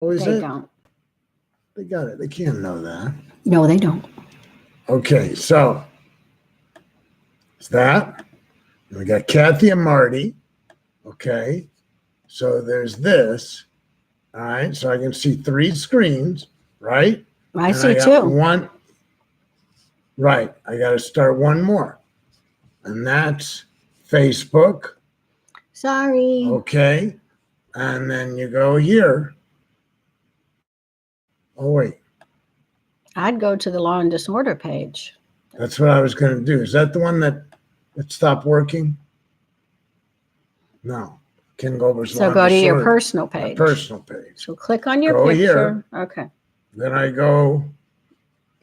Oh, is They it? don't. They got it. They can't know that. No, they don't. Okay, so it's that. And we got Kathy and Marty. Okay, so there's this. All right, so I can see 3 screens, right? I And see got 2. one. Right, I got to start one more, and that's Facebook. Sorry. Okay, and then you go here. Oh wait, I'd go to the Law and Disorder page. that's what I was going to do. Is that the one that stopped working? No, Ken Gober's So Law go and to your Disorder. personal My page. personal page. So click on your Go picture. here. Okay. Then I go.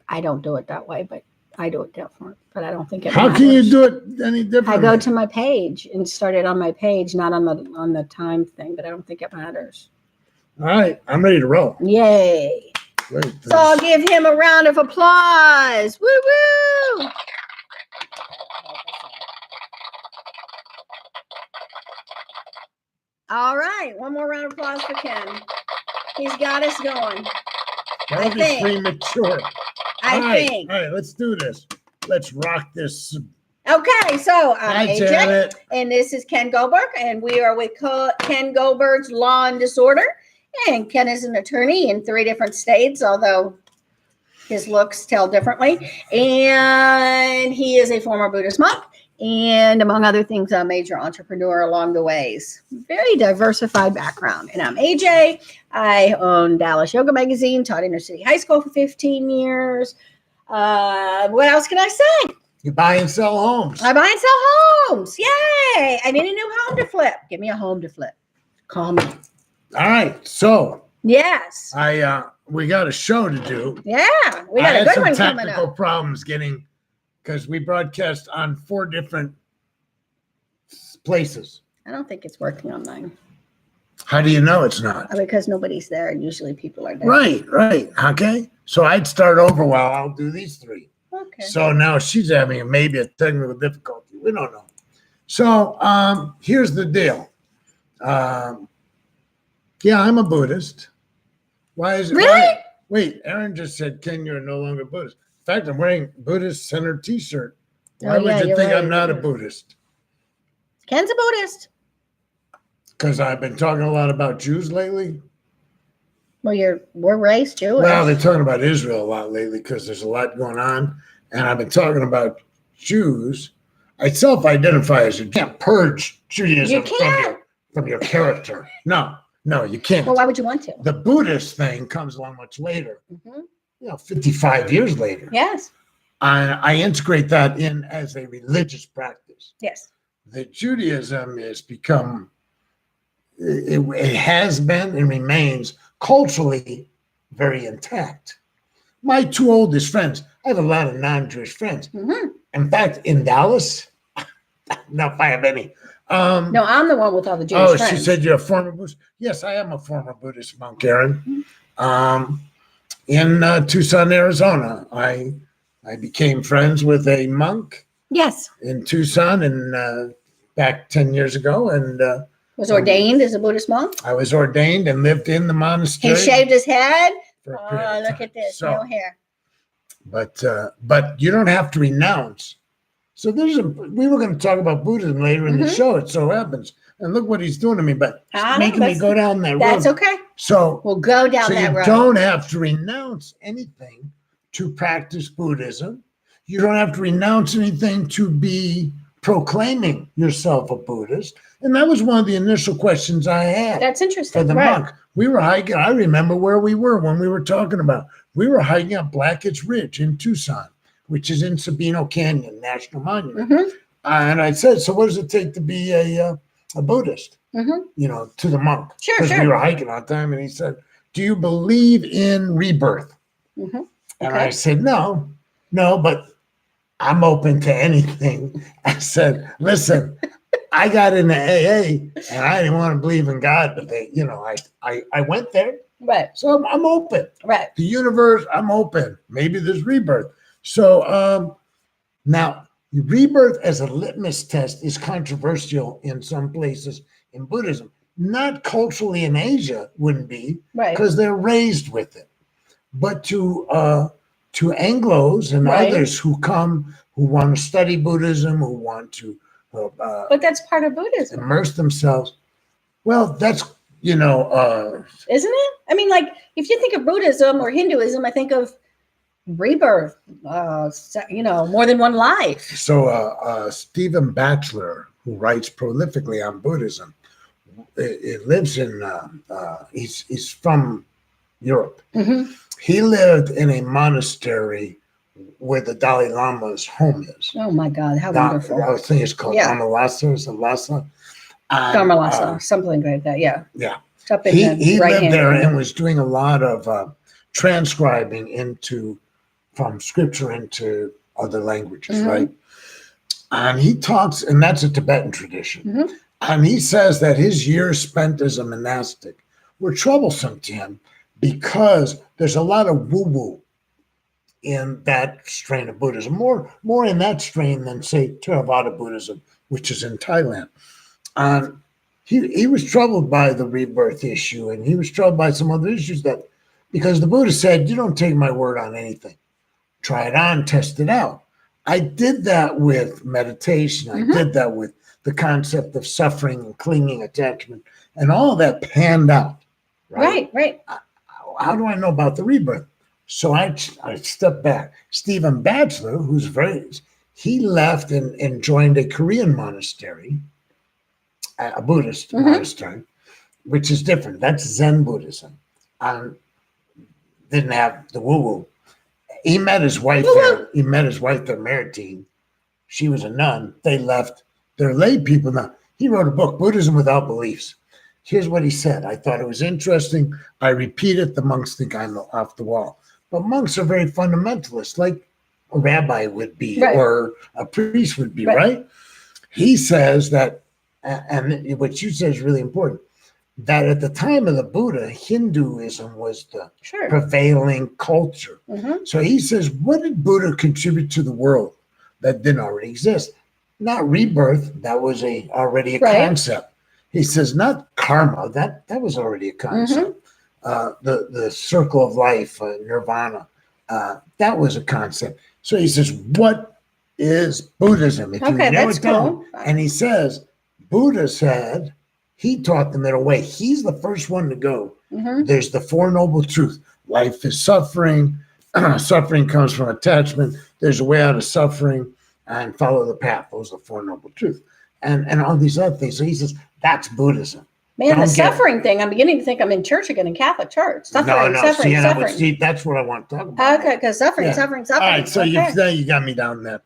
I don't do it that way, but I do it different. But I don't think it How matters. can you do it any different? I go to my page and start it on my page, not on the time thing, but I don't think it matters. All right, I'm ready to roll. Yay. Wait, So I'll give him a round of applause. Woo woo. All right, one more round of applause for Ken. He's got us going. that would be think. premature. I think. All right, let's do this. Let's rock this. Okay, so I'm Hi, AJ, Janet. and this is Ken Goldberg, and we are with Ken Goldberg's Law and Disorder. And Ken is an attorney in 3 different states, although his looks tell differently. And he is a former Buddhist monk, and among other things, a major entrepreneur along the ways. Very diversified background. And I'm AJ. I own Dallas Yoga Magazine, taught Inner City High School for 15 years. What else can I say? You buy and sell homes. I buy and sell homes. Yay! I need a new home to flip. Give me a home to flip. Call me. All right, so Yes. we got a show to do. Yeah. We I got a had good some one coming technical up. problems getting because we broadcast on 4 different places. I don't think it's working on mine How do you know it's not? because nobody's there, and usually people are there. Right. Okay. So I'd start over while I'll do these 3. Okay. So now she's having maybe a technical difficulty. We don't know. So here's the deal. Yeah, I'm a Buddhist. Why is it? Really? Wait, Aaron just said, Ken, you're no longer Buddhist. In fact, I'm wearing a Buddhist center t-shirt. Why Oh, would yeah, you you're think right, I'm not a you're- Buddhist? Ken's a Buddhist. Because I've been talking a lot about Jews lately. Well, we're raised Jewish. Well, they're talking about Israel a lot lately because there's a lot going on. And I've been talking about Jews. I self-identify as you can't purge Judaism from your character. No, you can't. Well, why would you want to? The Buddhist thing comes along much later, Mm-hmm. 55 years later. Yes. I integrate that in as a religious practice. Yes. The Judaism has become, it has been and remains culturally very intact. My 2 oldest friends, I have a lot of non-Jewish friends. Mm-hmm. In fact, in Dallas, not if I have any. No, I'm the one with all the Jewish friends. She said you're a former Buddhist. Yes, I am a former Buddhist monk, Aaron. In Tucson, Arizona, I became friends with a monk. Yes. In Tucson, and back 10 years ago, and Was ordained as a Buddhist monk. I was ordained and lived in the monastery. He shaved his head. for a period Oh, of look time. at this. So, No hair. but you don't have to renounce. So we were going to talk about Buddhism later in the show. It so happens, and look what he's doing to me. But making me go down that road. That's okay. So We'll go down that road. You don't have to renounce anything to practice Buddhism. You don't have to renounce anything to be proclaiming yourself a Buddhist. And that was one of the initial questions I had. That's interesting. For the monk. We were hiking. I remember where we were when we were talking about. We were hiking up Blackett's Ridge in Tucson, which is in Sabino Canyon National Monument. Mm-hmm. And I said, so what does it take to be a Buddhist? Mm-hmm. To the monk. Sure. Because we were hiking all the time. And he said, do you believe in rebirth? Mm-hmm. And I said, no, but I'm open to anything. I said, listen, I got into AA and I didn't want to believe in God, but I went there. Right. So I'm open. Right. The universe, I'm open. Maybe there's rebirth. So now rebirth as a litmus test is controversial in some places in Buddhism not culturally in Asia wouldn't be, Right. because they're raised with it. But to Anglos and Right. others who come, who want to study Buddhism, who want to But that's part of Buddhism, immerse themselves, well, that's, isn't it? I mean, like, if you think of Buddhism or Hinduism, I think of rebirth, more than one life. so Stephen Batchelor, who writes prolifically on Buddhism, it lives in he's from Europe. Mm-hmm. He lived in a monastery where the Dalai Lama's home is. Oh my God, how wonderful. I think it's called Yeah. Dharmalasa, or some Lhasa. Dharmalasa, something like that. Yeah. Yeah. It's up in He the right lived hand there corner. and was doing a lot of transcribing from scripture into other languages, Mhm. right? And he talks, and that's a Tibetan tradition. Mhm. And he says that his years spent as a monastic were troublesome to him because there's a lot of woo-woo in that strain of Buddhism, more in that strain than, say, Theravada Buddhism, which is in Thailand. And he was troubled by the rebirth issue, and he was troubled by some other issues because the Buddha said, you don't take my word on anything. Try it on, test it out. I did that with meditation. Mhm. I did that with the concept of suffering and clinging attachment, and all of that panned out. Right. How do I know about the rebirth? So I stepped back. Stephen Batchelor, he left and joined a Korean monastery, a Buddhist Mhm. monastery, which is different. That's Zen Buddhism. Didn't have the woo-woo. He met his wife there. He met his wife there, Maritine. She was a nun. They left. They're lay people now. He wrote a book, Buddhism Without Beliefs. Here's what he said. I thought it was interesting. I repeat it. The monks think I'm off the wall. But monks are very fundamentalist, like a rabbi would be, Right. or a priest would be, Right. right? He says that, and what you said is really important, that at the time of the Buddha, Hinduism was the Sure. prevailing culture. Mhm. So he says, what did Buddha contribute to the world that didn't already exist? Not rebirth, that was already a Right. concept. He says, not karma, that was already a concept. The circle of life, nirvana, that was a concept. So he says, what is Buddhism? If you Okay, narrow that's it down, cool. and he says, Buddha said, he taught the middle way. He's the first one to go. Mhm. There's the Four Noble Truths. Life is suffering. Suffering comes from attachment. There's a way out of suffering, and follow the path. Those are the Four Noble Truths. And all these other things. So he says, that's Buddhism. Man, the Don't get- suffering thing, I'm beginning to think I'm in church again, in Catholic church. Suffering. See, that's what I want to talk about. Okay, because suffering. All right, so Okay. you got me down that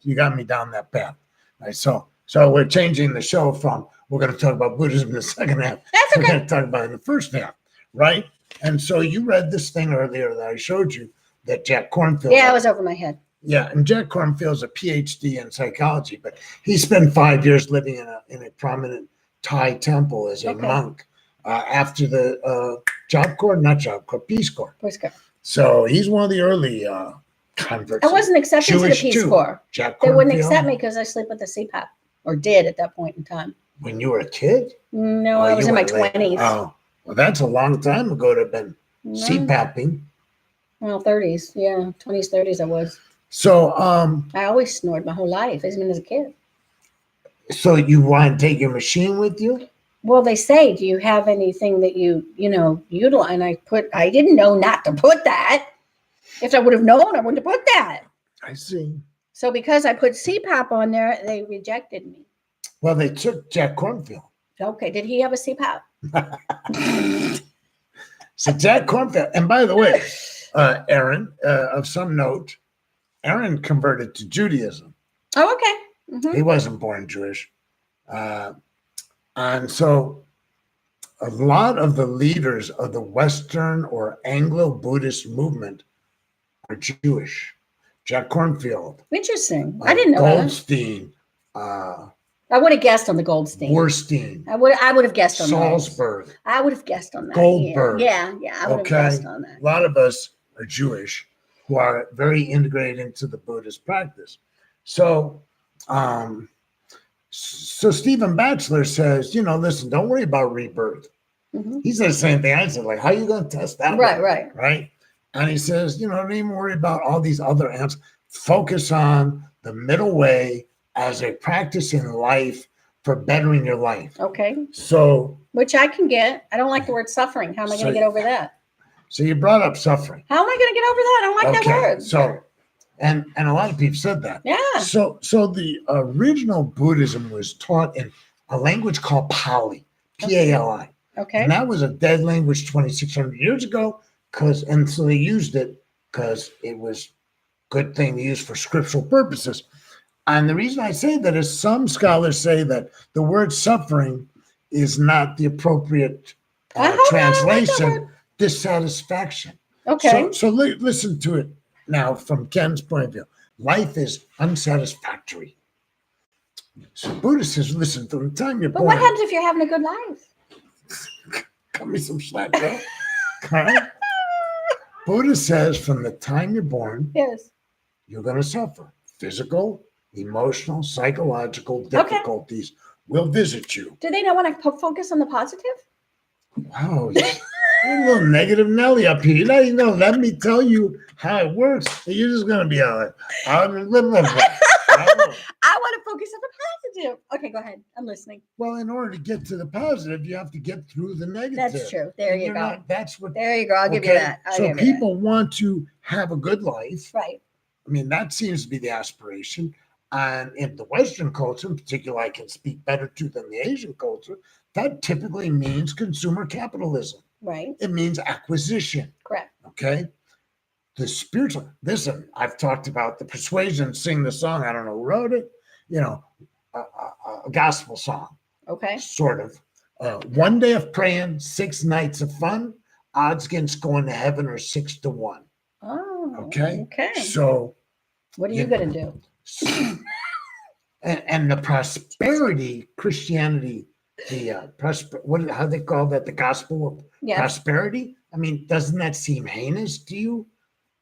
path. All right, so we're changing the show from we're going to talk about Buddhism in the second half. That's We're okay. going to talk about it in the first half, right? And so you read this thing earlier that I showed you that Jack Kornfield. Yeah, it was over my head. Yeah, and Jack Kornfield's a PhD in psychology, but he spent 5 years living in a prominent Thai temple as a Okay. monk after the Peace Corps. Boy Scout. So he's one of the early converts. I wasn't accepted to the Jewish Peace too. Corps. Jack They wouldn't Kornfield, accept me because I sleep with the CPAP, or did at that point in time. when you were a kid. No, Oh, I was you in my went late. 20s. Oh, well, that's a long time ago to have been No. CPAPing. Well, 30s. Yeah, 20s, 30s I was. So, I always snored my whole life, even as a kid. so you want to take your machine with you? Well, they say, do you have anything that you utilize? And I didn't know not to put that. If I would have known, I wouldn't have put that. I see. So because I put CPAP on there, they rejected me. Well, they took Jack Kornfield. Okay, did he have a CPAP? So Jack Kornfield, and by the way, Aaron, of some note, Aaron converted to Judaism. Oh, okay. Mhm. He wasn't born Jewish. And so a lot of the leaders of the Western or Anglo-Buddhist movement are Jewish. Jack Kornfield, Interesting. I didn't know that. Goldstein, I would have guessed on the Goldstein. Worstein, I would have guessed on those. Salzburg. I would have guessed on that. Goldberg. Yeah, I would Okay. have guessed on that. A lot of us are Jewish who are very integrated into the Buddhist practice. So, so Stephen Batchelor says, listen, don't worry about rebirth. Mhm. He said the same thing I said, like, how are you going to test that Right, one? right. Right. And he says, don't even worry about all these other answers. Focus on the middle way as a practice in life for bettering your life. Okay. So, Which I can get. I don't like the word suffering. How am I going to get over that? so you brought up suffering. How am I going to get over that? I don't like that word. So, and a lot of people said that. Yeah. So the original Buddhism was taught in a language called Pali, Pali. Okay. And that was a dead language 2,600 years ago, and so they used it because it was a good thing to use for scriptural purposes. And the reason I say that is some scholars say that the word suffering is not the appropriate translation, dissatisfaction. Okay. So listen to it now from Ken's point of view. Life is unsatisfactory. So Buddha says, listen, from the time you're But born. what happens if you're having a good life? Cut me some slack, bro. Right? Buddha says from the time you're born, Yes. you're going to suffer. Physical, emotional, psychological difficulties will visit you. Do they not want to focus on the positive? Wow. You're a little negative Nelly up here. Let me tell you how it works. You're just going to be all I want to focus on the positive. Okay, go ahead. I'm listening. Well, in order to get to the positive, you have to get through the negative. That's true. There you go. That's what. There you go. I'll give you that. So people want to have a good life. Right. I mean, that seems to be the aspiration. And in the Western culture, in particular, I can speak better to than the Asian culture, that typically means consumer capitalism. Right. It means acquisition. Correct. Okay. The spiritual, listen, I've talked about the Persuasion, sing the song. I don't know who wrote it, a gospel song. Okay. Sort of. One day of praying, 6 nights of fun. Odds against going to heaven are 6-1. Oh. Okay. Okay. So, what are you going to do? And the prosperity Christianity, how they call that, the gospel of prosperity. I mean, doesn't that seem heinous to you?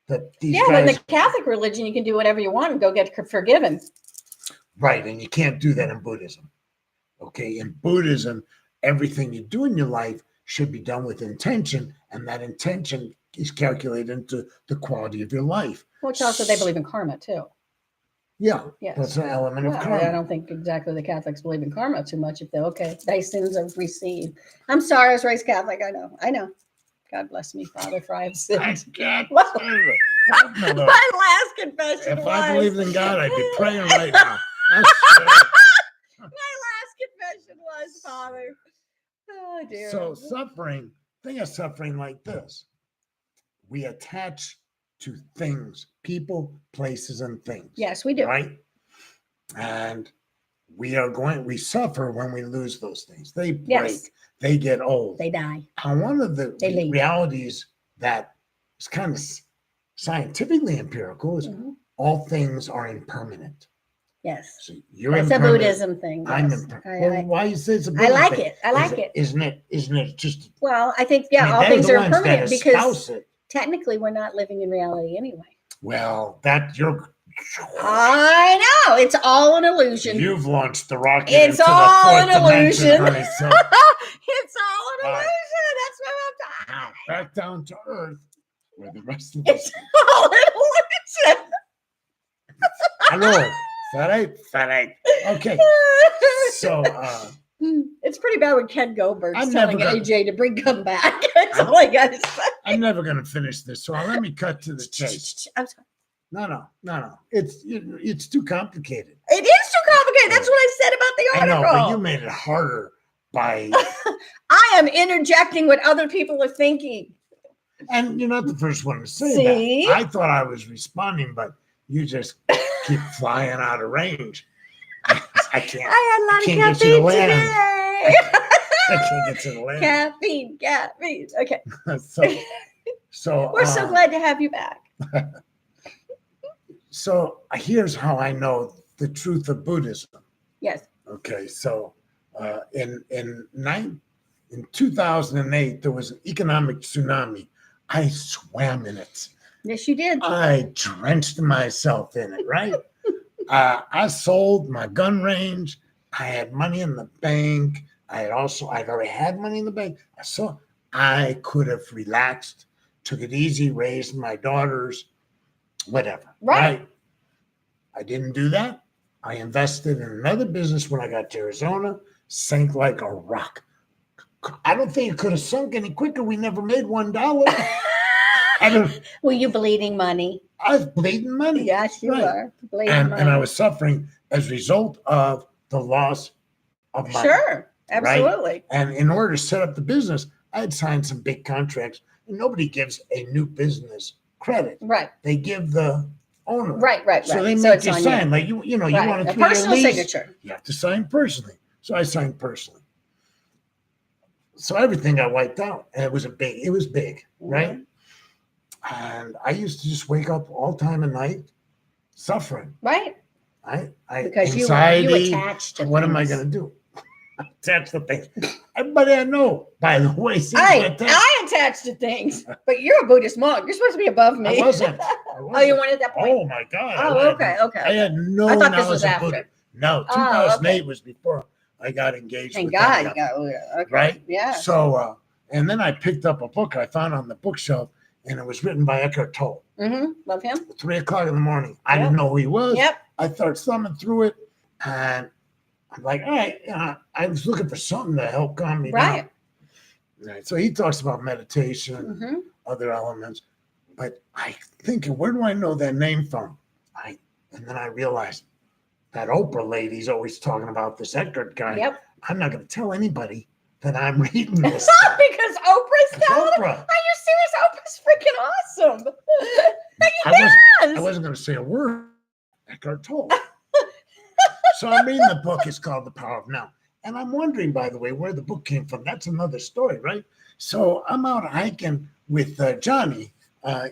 That these guys, but in the Catholic religion, you can do whatever you want and go get forgiven. Right, and you can't do that in Buddhism. Okay, in Buddhism, everything you do in your life should be done with intention, and that intention is calculated into the quality of your life. Which also they believe in karma too. Yeah, yes. That's an element of karma. I don't think exactly the Catholics believe in karma too much. If they're thy sins are received. I'm sorry, I was raised Catholic. I know. God bless me, Father, for I have sinned. My last confession If I believed in God, I'd be praying right now. My last confession was, Father. Oh, dear. So think of suffering like this. We attach to things, people, places, and things. Yes, we do. Right? And we suffer when we lose those things. They break, they get old. They die. And one of the realities that is kind of scientifically empirical is all things are impermanent. Yes. So you're That's a Buddhism thing. Yes. I'm impermanent. Why you say it's a Buddhism I like thing? it. I like it. Isn't it just? Well, I think, all things are impermanent because technically we're not living in reality anyway. Well, I know. It's all an illusion. You've launched the rocket into all an illusion. Honey, so. It's all an illusion. That's what I'm talking about. Back down to Earth, where the rest of us. It's all an illusion. I know. Fat. Okay. So it's pretty bad when Ken Goldberg's telling AJ to come back. That's all I got to say. I'm never going to finish this, so let me cut to the chase. I'm sorry. No. It's too complicated. It is too complicated. That's what I said about the article. I know, but you made it harder by. I am interjecting what other people are thinking. And you're not the first one to say that. I thought I was responding, but you just keep flying out of range. I can't. I had a lot of caffeine today. I can't get to the land. Caffeine. Okay. So we're so glad to have you back. So here's how I know the truth of Buddhism. Yes. Okay. So in 2008, there was an economic tsunami. I swam in it. Yes, you did. I drenched myself in it, right? I sold my gun range. I had money in the bank. I'd already had money in the bank. So I could have relaxed, took it easy, raised my daughters, whatever. Right. I didn't do that. I invested in another business when I got to Arizona, sank like a rock. I don't think it could have sunk any quicker. We never made $1. Were you bleeding money? I was bleeding money. Yes, you Right. were bleeding And money. I was suffering as a result of the loss of money. Sure, absolutely. And in order to set up the business, I had signed some big contracts. And nobody gives a new business credit. Right, They give the owner. right. So they So make it's you on sign. you. Like you know, you Right. want A a 3-year personal lease. signature. You have to sign personally. So I signed personally. So everything got wiped out. And it was big, Mm-hmm. right? And I used to just wake up all time of night suffering. Right, I because you anxiety. attached to What am I things. going to do? Attach the things. Everybody I know, by the way, seems like that. I attached to things, but you're a Buddhist monk. You're supposed to be above me. I wasn't. Oh, you weren't at that point. Oh my God. Oh, okay. I had no I thought this knowledge was of after. Buddha. No, Oh, 2008 okay. was before I got engaged. Thank with God. that. Okay. Right? Yeah. So, and then I picked up a book I found on the bookshelf, and it was written by Eckhart Tolle. Mm-hmm. Love him. 3:00 in the morning. I Yep. didn't know who he was. Yep. I started thumbing through it, and I'm like, all right, I was looking for something to help calm me Right. down. Right. So he talks about meditation, Mm-hmm. other elements, but I think, where do I know that name from? And then I realized that Oprah lady's always talking about this Eckhart guy. Yep. I'm not going to tell anybody that I'm reading this. Because Oprah's It's telling him. Oprah. Are you serious? Oprah's freaking awesome. I wasn't going to say a word. Eckhart Tolle. So I'm reading the book. It's called The Power of Now. And I'm wondering, by the way, where the book came from. That's another story, right? So I'm out hiking with Johnny.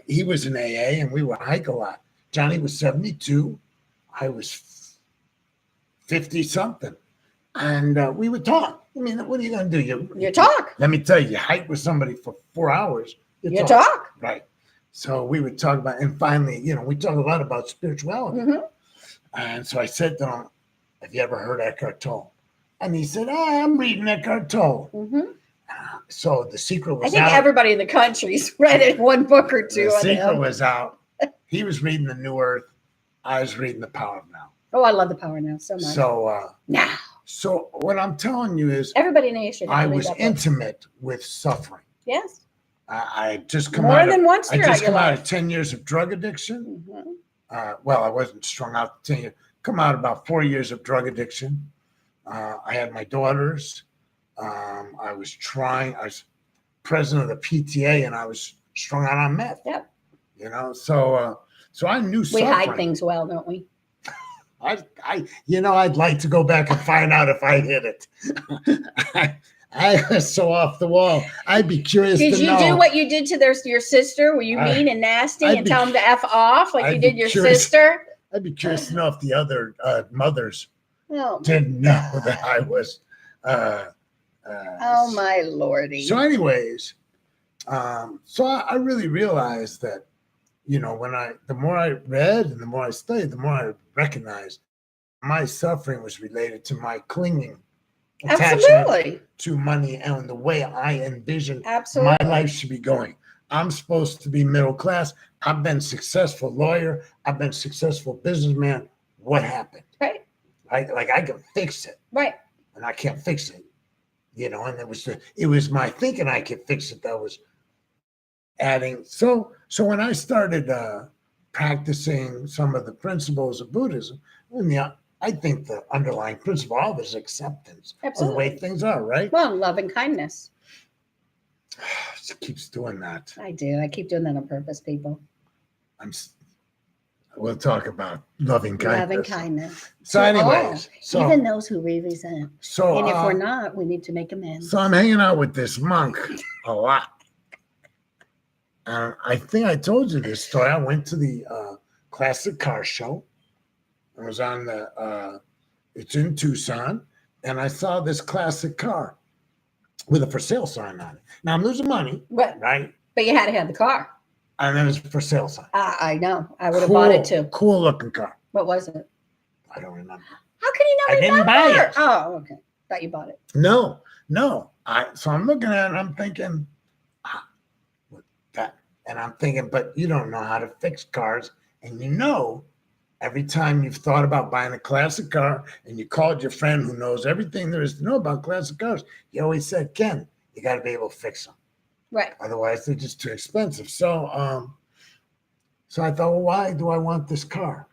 He was in AA, and we would hike a lot. Johnny was 72. I was 50-something. And we would talk. I mean, what are you going to do? You talk. Let me tell you, you hike with somebody for 4 hours. You talk. Right. So we would talk about, and finally, we talk a lot about spirituality. Mm-hmm. And so I said to him, have you ever heard Eckhart Tolle? And he said, I'm reading Eckhart Tolle. Mm-hmm. So the secret was I think out. everybody in the country's read it one book or two The on secret him. was out. He was reading The New Earth. I was reading The Power of Now. Oh, I love The Power Now so much. So, so what I'm telling you is, Everybody in the nation. I was intimate with suffering. Yes. I just come More out than of, once I throughout just your come out life. of 10 years of drug addiction. Mm-hmm. Well, I wasn't strung out 10 years. Come out about 4 years of drug addiction. I had my daughters. I was president of the PTA, and I was strung out on meth. Yep. So I knew We suffering. hide things well, don't we? I'd like to go back and find out if I hid it. I was so off the wall. I'd be curious Did to you know. do what you did to your sister? Were you mean and nasty I'd and be- tell them to F off like you I'd did be your curious. sister? I'd be curious to know if the other mothers Oh, didn't know that I was. oh my lordy. So, anyways, so I really realized that, the more I read and the more I studied, the more I recognized my suffering was related to my clinging attachment Absolutely. to money and the way I envisioned Absolutely. my life should be going. I'm supposed to be middle class. I've been successful lawyer. I've been successful businessman. What happened? Right. Like I can fix it, Right. and I can't fix it. And it was my thinking I could fix it that was adding. So when I started practicing some of the principles of Buddhism, I think the underlying principle of it is acceptance of the way Absolutely. things are, right? Well, love and kindness. It keeps doing that. I do. I keep doing that on purpose, people. We'll talk about loving kindness. Love and kindness. So, To anyways, all, even those who we resent. so And if we're not, we need to make amends. so I'm hanging out with this monk a lot. I think I told you this story. I went to the classic car show. I was on it's in Tucson, and I saw this classic car with a for sale sign on it. Now I'm losing money, But right? you had to have the car. And there was a for sale sign. I know. I would have bought it too. Cool looking car. What was it? I don't remember. How can you not I didn't remember? buy it. Oh, okay. Thought you bought it. No. No, so I'm looking at it and I'm thinking, what that, and I'm thinking, but you don't know how to fix cars, and every time you've thought about buying a classic car and you called your friend who knows everything there is to know about classic cars, he always said, Ken, you got to be able to fix them. Right. Otherwise, they're just too expensive. So I thought, well, why do I want this car?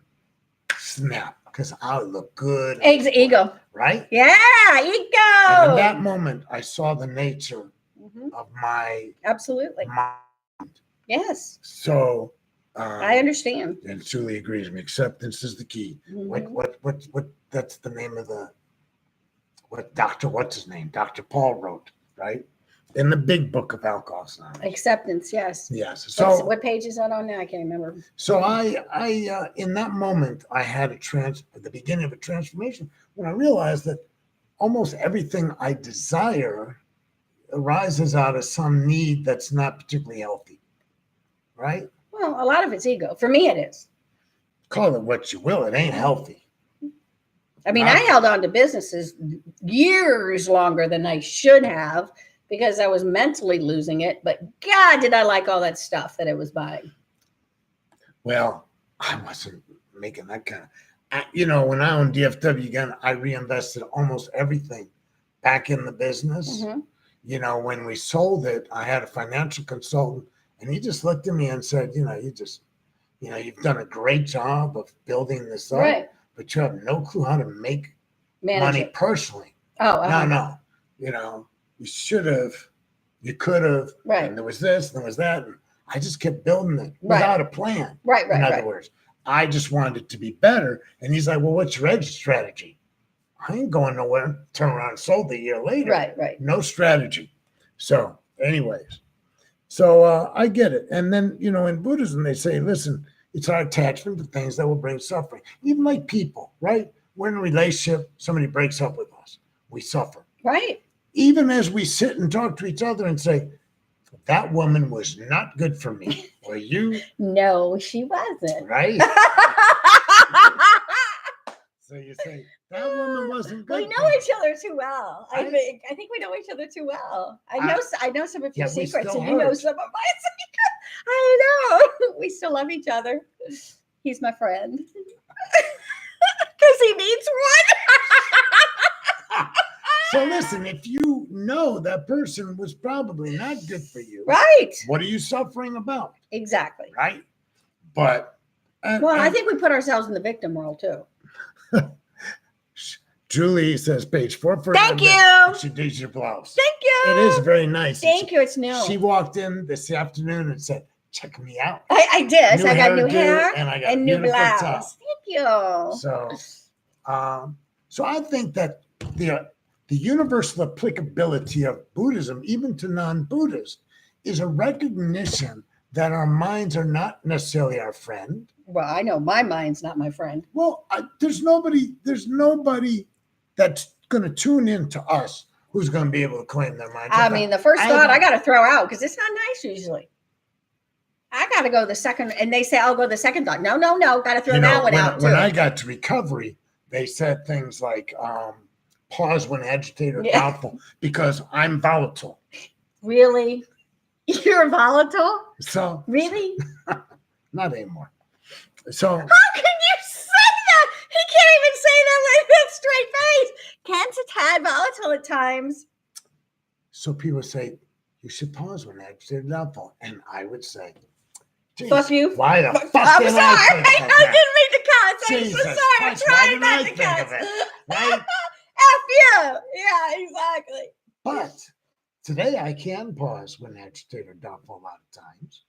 Snap, because I'll look good. Ego. Right? Yeah, And ego. in that moment, I saw the nature of my Absolutely. mind. Yes. So I understand. and Julie agrees with me. Acceptance is the key. What that's the name of what's his name? Dr. Paul wrote, right? In the big book of Alcoholics Anonymous. Acceptance, yes. Yes. So what page is that on now? I can't remember. So I in that moment I had the beginning of a transformation when I realized that almost everything I desire arises out of some need that's not particularly healthy. Right? Well, a lot of it's ego. For me, it is. Call it what you will. It ain't healthy. I mean, I held on to businesses years longer than I should have because I was mentally losing it. But God, did I like all that stuff that I was buying. Well, I wasn't making that kind of, when I owned DFW again, I reinvested almost everything back in the business. When we sold it, I had a financial consultant and he just looked at me and said, you've done a great job of building this up, right, but you have no clue how to make money personally. No. You could have, right. And there was this, and there was that. And I just kept building it without a plan. Right. In other words, I just wanted it to be better. And he's like, well, what's your exit strategy? I ain't going nowhere. Turn around and sold it a year later. Right. No strategy. So anyways, I get it. And then, in Buddhism, they say, listen, it's our attachment to things that will bring suffering. Even like people, right? We're in a relationship. Somebody breaks up with us. We suffer. Right. Even as we sit and talk to each other and say, that woman was not good for me. Or you? No, she wasn't. Right? So you say, that woman wasn't good. We know each other too well. I think we know each other too well. I know some of your secrets, and you know some of my secrets. I know. We still love each other. He's my friend. Because he needs one. So listen, if you know that person was probably not good for you, right? What are you suffering about? Exactly. Right? But I think we put ourselves in the victim role too. Julie says page 4. Thank you. She does your blouse. Thank you. It is very nice. Thank you. It's new. She walked in this afternoon and said, check me out. I did. So I got new hair and I got and new blouse. Top. Thank you. So I think that the universal applicability of Buddhism, even to non-Buddhists, is a recognition that our minds are not necessarily our friend. Well, I know my mind's not my friend. Well, there's nobody that's going to tune in to us who's going to be able to claim their mind. I mean, the first thought I got to throw out because it's not nice usually. I got to go the second, and they say I'll go the second thought. No, got to throw that one out too. When I got to recovery, they said things like pause when agitated or doubtful because I'm volatile. Really? You're volatile? So really? Not anymore. So how can you say that? He can't even say that with a straight face. Ken's a tad volatile at times. So people say you should pause when agitated or doubtful, and I would say, fuck you. Why the fuck I'm did sorry. I didn't mean to cuss. I'm so sorry. I'm trying not to cuss. Right? F you. Yeah, exactly. But today I can pause when agitated or doubtful a lot of times.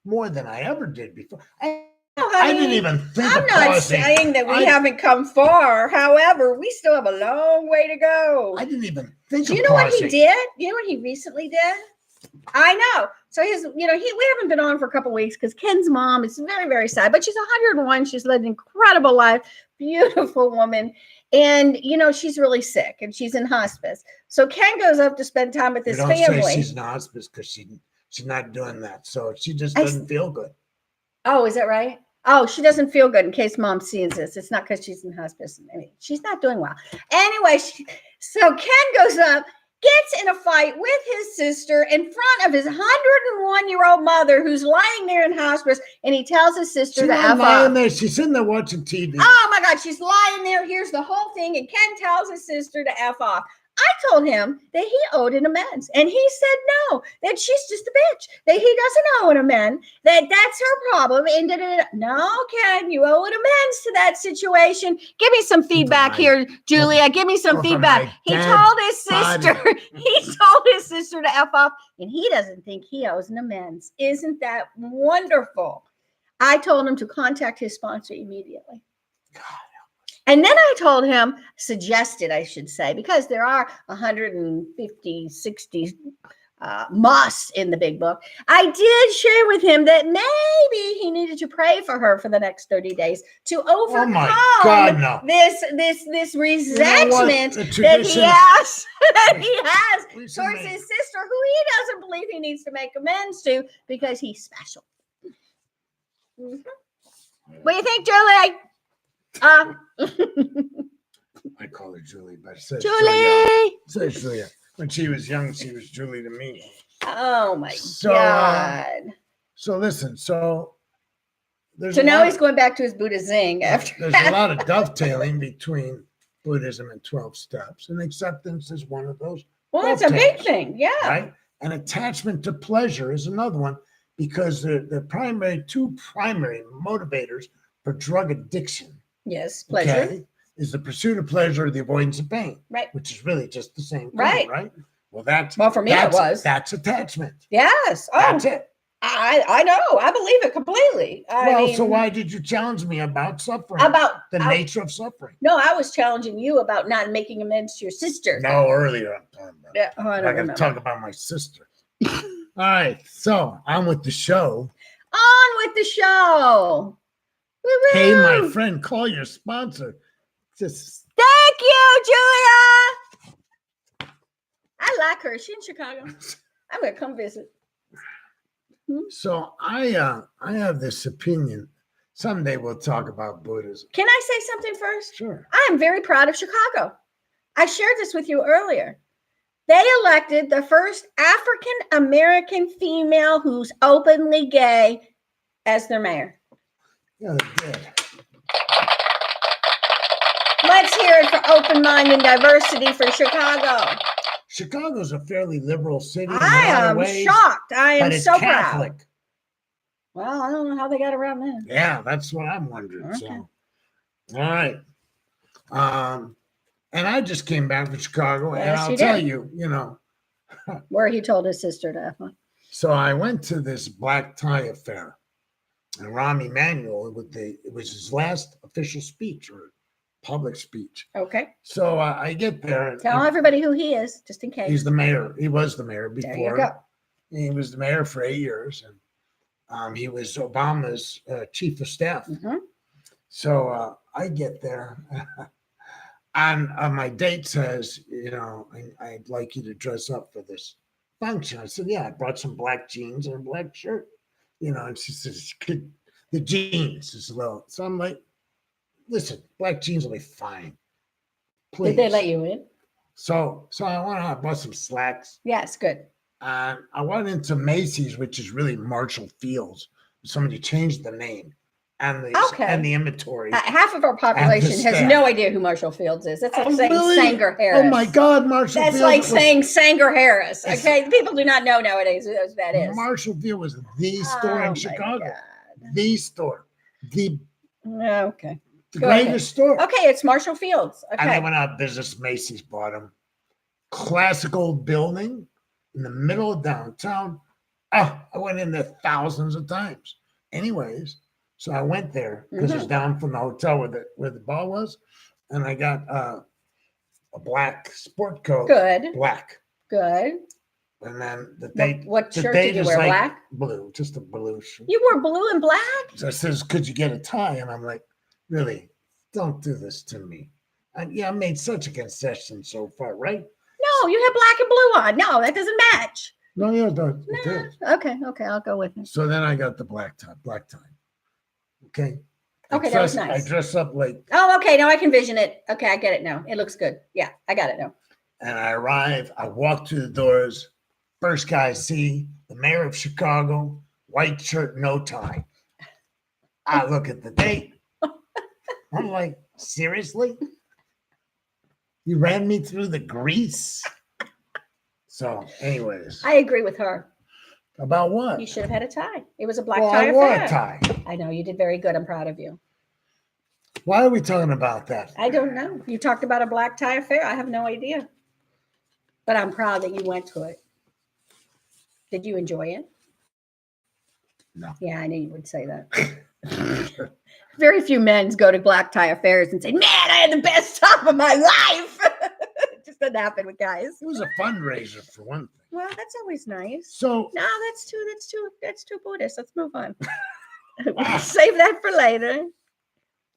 More than I ever did before. I didn't even think of pausing. I'm not saying that we haven't come far. However, we still have a long way to go. I didn't even think of pausing. Do you know what he did? You know what he recently did? I know. So we haven't been on for a couple of weeks because Ken's mom is very, very sad, but she's 101. She's lived an incredible life, beautiful woman. And, she's really sick and she's in hospice. So Ken goes up to spend time with his family. Say she's in hospice because she's not doing that. So she just doesn't feel good. Oh, is that right? Oh, she doesn't feel good in case mom sees this. It's not because she's in hospice. I mean, she's not doing well. Anyway, so Ken goes up gets in a fight with his sister in front of his 101-year-old mother who's lying there in hospice, and he tells his sister She's to not F lying off. there. She's sitting there watching TV. Oh my God, she's lying there. Here's the whole thing. And Ken tells his sister to F off. I told him that he owed an amends. And he said no, that she's just a bitch, that he doesn't owe an amends, that that's her problem. And no, Ken, you owe an amends to that situation. Give me some feedback here, Julia. Give me some over feedback. my He dead told his sister, body. he told his sister to F off, and he doesn't think he owes an amends. Isn't that wonderful? I told him to contact his sponsor immediately. God. And then I told him, suggested I should say, because there are 150, 60 musts in the big book. I did share with him that maybe he needed to pray for her for the next 30 days to overcome God, no. this resentment The that he has Lisa towards May. his sister, who he doesn't believe he needs to make amends to because he's special. Mhm. What do you think, Julie? I call her Julie, but it says Julie. It says Julia. When she was young, she was Julie to me. Oh my So, God. So listen, there's So a now lot he's going back to his Buddha Zing after there's that. a lot of dovetailing between Buddhism and 12 steps, and acceptance is one of those, Well, that's a big dovetails, thing. Yeah. right? And attachment to pleasure is another one, because the two primary motivators for drug addiction, Yes. Pleasure. okay, is the pursuit of pleasure or the avoidance of pain, Right. which is really just the same thing, Right. right? Well, Well, for me, it was. That's attachment. Yes. Oh, That's it. I know. I believe it completely. So why did you challenge me about suffering? About the nature of suffering? No, I was challenging you about not making amends to your sister. No, earlier I'm talking about. Yeah. Oh, I I don't got to remember. talk about my sister. All right, so on with the show. On with the show. Woo-woo. Hey, my friend, call your sponsor. Just Thank you, Julia. I like her. Is she in Chicago? I'm gonna come visit. so I have this opinion. Someday we'll talk about Buddhism. Can I say something first? Sure. I am very proud of Chicago. I shared this with you earlier. They elected the first African American female who's openly gay as their mayor. Yeah, they did. Let's hear it for open mind and diversity for Chicago. Chicago's a fairly liberal city. in a I lot of am ways, shocked. I am but it's so Catholic. proud. Well, I don't know how they got around that. Yeah, that's what I'm wondering. Okay. So, all right. And I just came back from Chicago, and Yes, I'll you tell did. you, Where he told his sister to F off. so I went to this black tie affair, and Rahm Emanuel, it was his last official speech or public speech. Okay. So I get there. And Tell everybody who he is, just in case. he's the mayor. He was the mayor There before. you go. He was the mayor for 8 years, and he was Obama's chief of staff. Mhm. So I get there, and my date says, I'd like you to dress up for this function. I said, yeah, I brought some black jeans and a black shirt, and she says, the jeans is low. So I'm like, listen, black jeans will be fine. Please. Did they let you in? So I bought some slacks. Yes, good. I went into Macy's, which is really Marshall Fields. Somebody changed the name and the inventory. Half of our population has staff. no idea who Marshall Fields is. That's like Oh, saying really? Sanger Harris. Oh my God, Marshall That's Field like was- saying Sanger Harris. It's- Okay, people do not know nowadays who that is. Marshall Field was the store Oh, in my Chicago. God. The store, the Okay. Go greatest ahead. store. Okay, it's Marshall Fields. And they Okay. went out of business. Macy's bought them. Classic old building in the middle of downtown. Oh, I went in there thousands of times. Anyways, so I went there because it's down from the hotel where the bar was, and I got a black sport coat. Good. Black. Good. And then the date. What the shirt date did you is wear? like Black? Blue, just a blue shirt. You wore blue and black? So I says, could you get a tie? And I'm like, really? Don't do this to me. And yeah, I made such a concession so far, right? No, you have black and blue on. No, that doesn't match. No, yeah, no, it is. Okay, I'll go with it. So then I got the black tie. Okay. Okay, that was nice. I dress up like Oh, okay. Now I can vision it. Okay, I get it now. It looks good. Yeah, I got it now. and I arrive. I walk through the doors. First guy I see, the mayor of Chicago, white shirt, no tie. I look at the date. I'm like, seriously? You ran me through the grease? So, anyways, I agree with her. about what? You should have had a tie. It was a black Well, tie I wore affair. a tie. I know you did very good. I'm proud of you. Why are we talking about that? I don't know. You talked about a black tie affair. I have no idea. But I'm proud that you went to it. Did you enjoy it? No. Yeah, I knew you would say that. Very few men go to black tie affairs and say, "Man, I had the best time of my life." It just doesn't happen with guys. It was a fundraiser for one thing. Well, that's always nice. So, No, that's too Buddhist. Let's move on. Save that for later.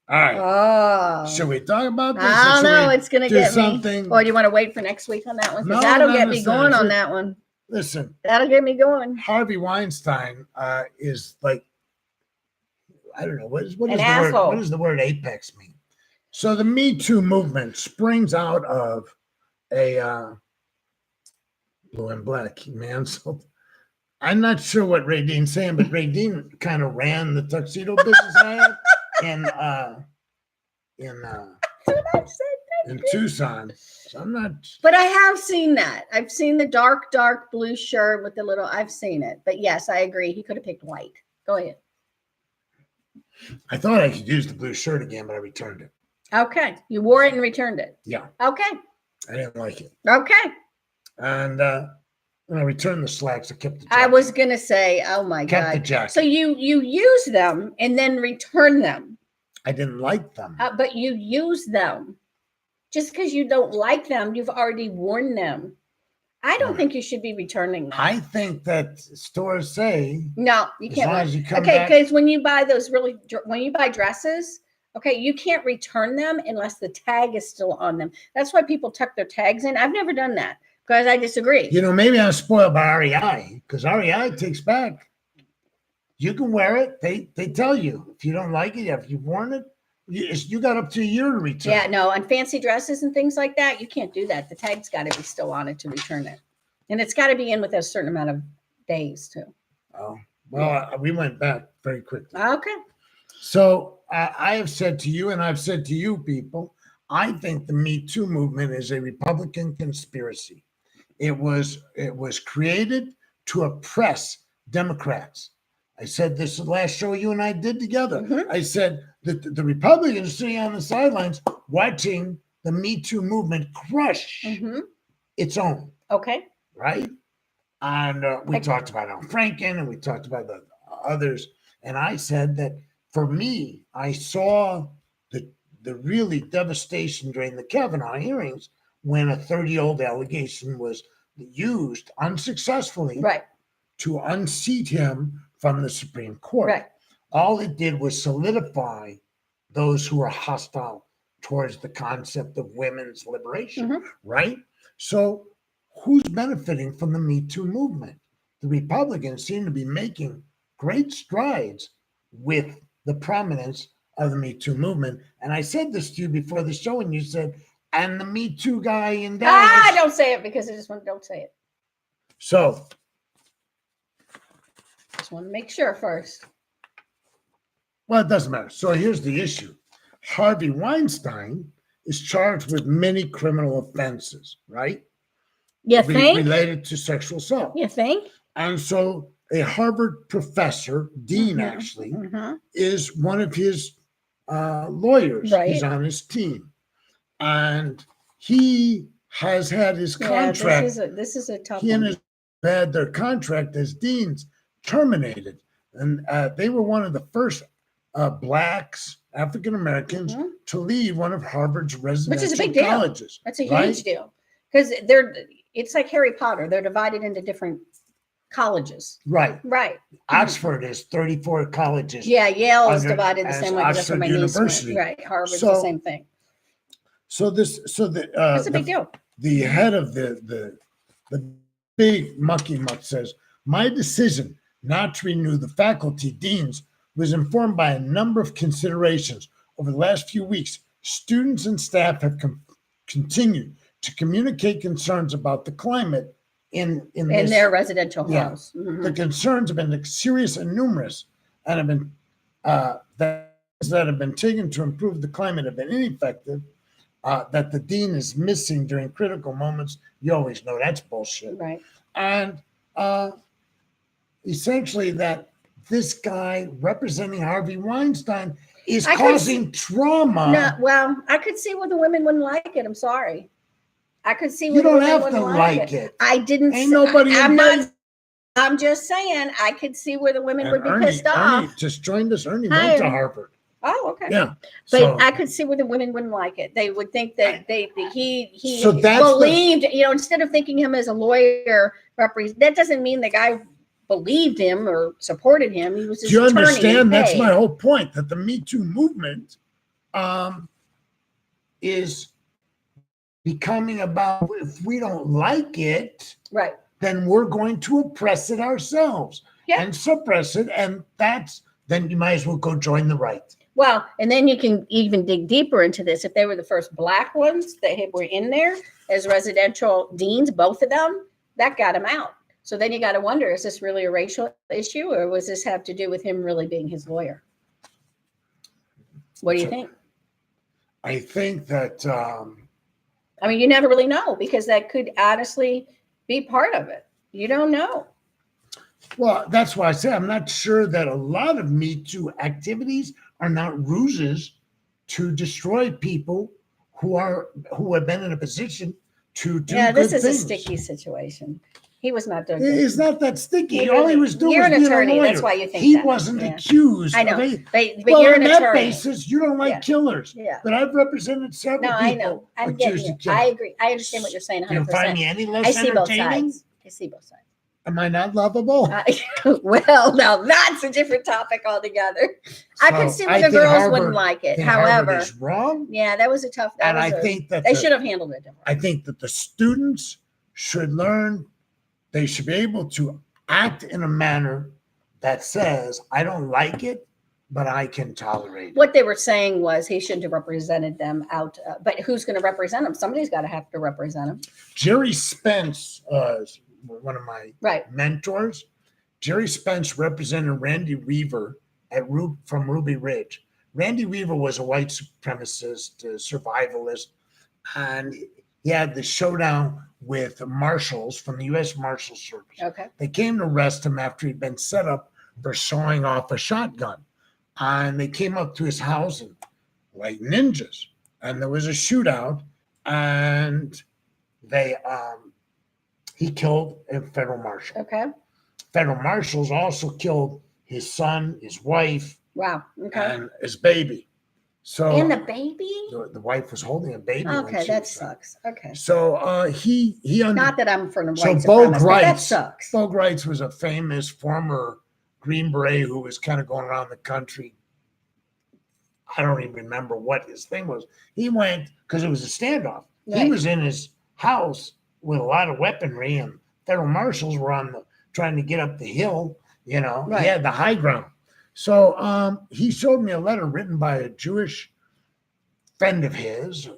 all right. Oh. Should we talk about this? I don't or should know. we It's going to do get something? me. Or do you want to wait for next week on that one? Because No, that'll not get me necessarily. going on that one. Listen, That'll get me going. Harvey Weinstein is like, I don't know, what is An the asshole. word? What does the word apex mean? So the Me Too movement springs out of a blue and black man. So I'm not sure what Ray Dean's saying, but Ray Dean kind of ran the tuxedo business I had in Tucson. So I'm not. But I have seen that. I've seen the dark blue shirt with the little, I've seen it. But yes, I agree. He could have picked white. Go ahead. I thought I could use the blue shirt again, but I returned it. Okay. You wore it and returned it. Yeah, Okay. I didn't like it. Okay. And when I returned the slacks, I kept the jacket. I was going to say, oh my kept the God. jacket. So you use them and then return them. I didn't like them. But you use them. Just because you don't like them, you've already worn them. I don't think you should be returning them. I think that stores say No, you as can't. long as you come Okay, back. because when you buy when you buy dresses, okay, you can't return them unless the tag is still on them. That's why people tuck their tags in. I've never done that because I disagree. You know, maybe I'm spoiled by REI because REI takes back. You can wear it. They tell you if you don't like it, if you've worn it, you got up to a year to return. Yeah, no, on fancy dresses and things like that, you can't do that. The tag's got to be still on it to return it. And it's got to be in with a certain amount of days too. Oh, well, we went back very quickly. Okay. So I have said to you, and I've said to you people, I think the Me Too movement is a Republican conspiracy. It was created to oppress Democrats. I said this the last show you and I did together. Mhm. I said that the Republicans sitting on the sidelines watching the Me Too movement crush Mm-hmm. its own, Okay. right? And we talked about Al Franken and we talked about the others. And I said that for me, I saw the really devastation during the Kavanaugh hearings when a 30-year-old allegation was used unsuccessfully Right. to unseat him from the Supreme Court. Right. All it did was solidify those who are hostile towards the concept of women's liberation, Mhm. right? So who's benefiting from the Me Too movement? The Republicans seem to be making great strides with the prominence of the Me Too movement. And I said this to you before the show, and you said, and the Me Too guy in Dallas. Don't say it because I just want don't say it. So Just want to make sure first. well, it doesn't matter. So here's the issue. Harvey Weinstein is charged with many criminal offenses, right? You think? Related to sexual assault. You think? And so a Harvard professor, dean Mhm. actually, Mhm. is one of his lawyers. Right. He's on his team. And he has had his contract. Yeah, this is a tough He and one. his had their contract as deans terminated. And they were one of the first blacks, African Americans, Mhm. to leave one of Harvard's residential Which is a big deal. colleges. That's a right? huge deal because it's like Harry Potter. They're divided into different colleges. Right. Right. Oxford is 34 colleges. Yeah, Yale is Under- divided the as same way. 'cause that's where Oxford my niece University. went. Right. Harvard's So- the same thing. So That's a big deal. the head of the big mucky muck says, my decision not to renew the faculty deans was informed by a number of considerations. Over the last few weeks, students and staff have continued to communicate concerns about the climate in In this. their residential Yeah. homes. Mhm. The concerns have been serious and numerous, and have been that have been taken to improve the climate have been ineffective. That the dean is missing during critical moments. You always know that's bullshit. Right. And essentially, that this guy representing Harvey Weinstein is I could causing trauma. No, well, I could see where the women wouldn't like it. I'm sorry. I could see where You the don't women have wouldn't to like like it. I didn't. Ain't nobody I'm not. invited- I'm just saying. I could see where the women And would be pissed Ernie off. just joined us. Ernie Hi, went to Ernie. Harvard. Oh, okay. Yeah. But So, I could see where the women wouldn't like it. They would think that he So that's believed, instead of thinking him as a lawyer, that doesn't mean the guy believed him or supported him. He was his do you attorney and understand? That's paid. my whole point. That the Me Too movement is becoming about, if we don't like it, Right. then we're going to oppress it ourselves Yeah. and suppress it. And then you might as well go join the right. Well, and then you can even dig deeper into this. If they were the first Black ones that were in there as residential deans, both of them, that got them out. So then you got to wonder, is this really a racial issue, or was this have to do with him really being his lawyer? What do you think? I think that I mean, you never really know, because that could honestly be part of it. You don't know. well, that's why I say I'm not sure that a lot of Me Too activities are not ruses to destroy people who have been in a position to do Yeah, this good is things. a sticky situation. He was not doing good. It's not that sticky. He All he really- was doing you're was an being attorney, a lawyer. that's why you think he that. wasn't Yeah. accused. I know, of anything. but Well, you're on an that attorney. basis, you don't like Yeah. killers. Yeah. But I've represented several No, I people know. I'm getting accused you. of killing. I agree. I understand what you're saying Do you find 100%. me any I less see both entertaining? sides. I see both sides. Am I not lovable? Well, now that's a different topic altogether. I could So, see I where the think girls Harvard- wouldn't like I it. think Harvard However, is wrong. yeah, that was a tough. And I think that they the- should have handled it differently. I think that the students should learn, they should be able to act in a manner that says, I don't like it, but I can tolerate it. What they were saying was he shouldn't have represented them out. But who's going to represent them? Somebody's got to have to represent them. Jerry Spence, is one of my Right. mentors. Jerry Spence represented Randy Weaver from Ruby Ridge. Randy Weaver was a white supremacist, survivalist, and he had the showdown with marshals from the U.S. Marshal Service. Okay. They came to arrest him after he'd been set up for showing off a shotgun. And they came up to his house and like ninjas. And there was a shootout, and he killed a federal marshal. Okay. Federal marshals also killed his son, his wife, Wow. Okay. and his baby. So And the baby? the wife was holding a baby. when Okay, she that was- sucks. Okay. So he Not that I'm for the So white Bo supremacist, but that Gritz- sucks. Bo Gritz was a famous former Green Beret who was kind of going around the country. I don't even remember what his thing was. He went because it was a standoff. He Right. was in his house with a lot of weaponry, and federal marshals were trying to get up the hill. Right. He had the high ground. So he showed me a letter written by a Jewish friend of his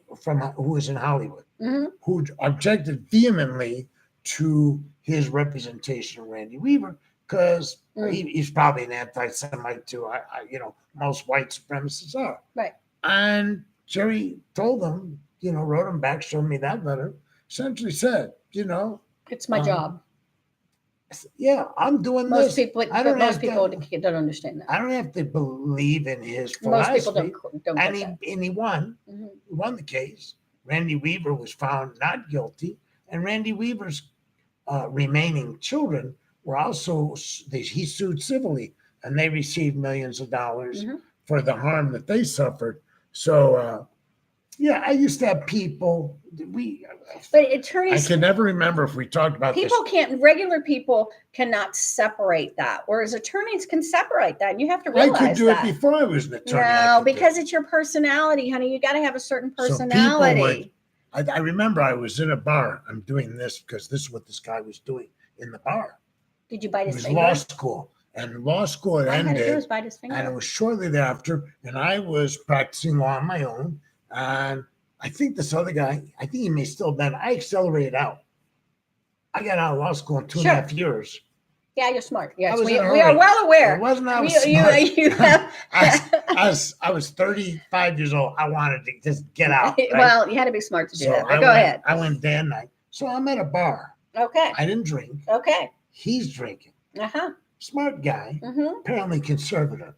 who was in Hollywood, Mhm. who objected vehemently to his representation of Randy Weaver because he's probably an anti-Semite too. Most white supremacists are. Right. And Jerry told him, wrote him back, showed me that letter, essentially said, It's my job. yeah, I'm doing Most this. people, I don't most have people to- don't understand that. I don't have to believe in his Most philosophy. people don't and get that. he won. Mhm. He won the case. Randy Weaver was found not guilty, and Randy Weaver's remaining children were also he sued civilly, and they received millions of dollars Mhm. for the harm that they suffered. So I used to have people. But I attorneys, can never remember if we talked about this. regular people cannot separate that, whereas attorneys can separate that. And you have to I realize could do that. it before I was an attorney. I No, could do it. because it's your personality, honey. You got to have a certain So people personality. I remember I was in a bar. I'm doing this because this is what this guy was doing in the bar. Did you bite It his was finger? law school, and law school had All I had to do ended, was bite his and it finger. was shortly thereafter. And I was practicing law on my own, and I think this other guy, I think he may still have been. I accelerated out. I got out of law school in 2.5 years. Yeah, you're smart. Yes, was we in a are hurry. well It aware. wasn't I was You smart. have. I was 35 years old. I wanted to just get out. Right? Well, you had to be smart to do So that. But I go went, ahead. I went day and night. So I'm at a bar. Okay. I didn't drink. Okay. He's drinking. Uh-huh. Smart guy, Mm-hmm. apparently conservative.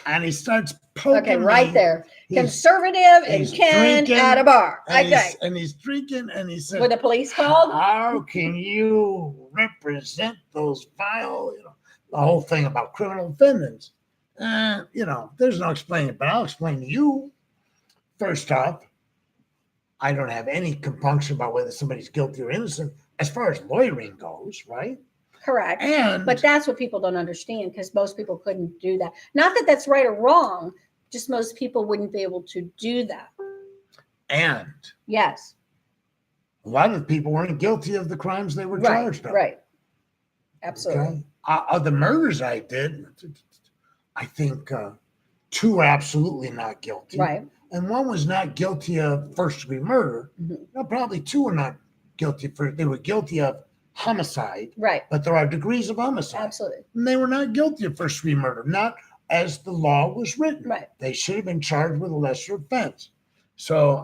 And he starts poking Okay, right me. there. He's- Conservative and he's Ken drinking, at a bar. Okay. And he's drinking, and he said, Were the police called? how can you represent those vile, the whole thing about criminal defendants? There's no explaining, but I'll explain to you. First off, I don't have any compunction about whether somebody's guilty or innocent as far as lawyering goes, right? Correct. And But that's what people don't understand because most people couldn't do that. Not that that's right or wrong, just most people wouldn't be able to do that. and Yes. a lot of the people weren't guilty of the crimes they were charged of. Right. Absolutely. Okay? Of the murders I did, I think 2 were absolutely not guilty. Right. And 1 was not guilty of first-degree murder. Mhm. No, probably 2 were not guilty they were guilty of homicide, Right. but there are degrees of homicide. Absolutely. And they were not guilty of first-degree murder, not as the law was written. Right. They should have been charged with a lesser offense. So,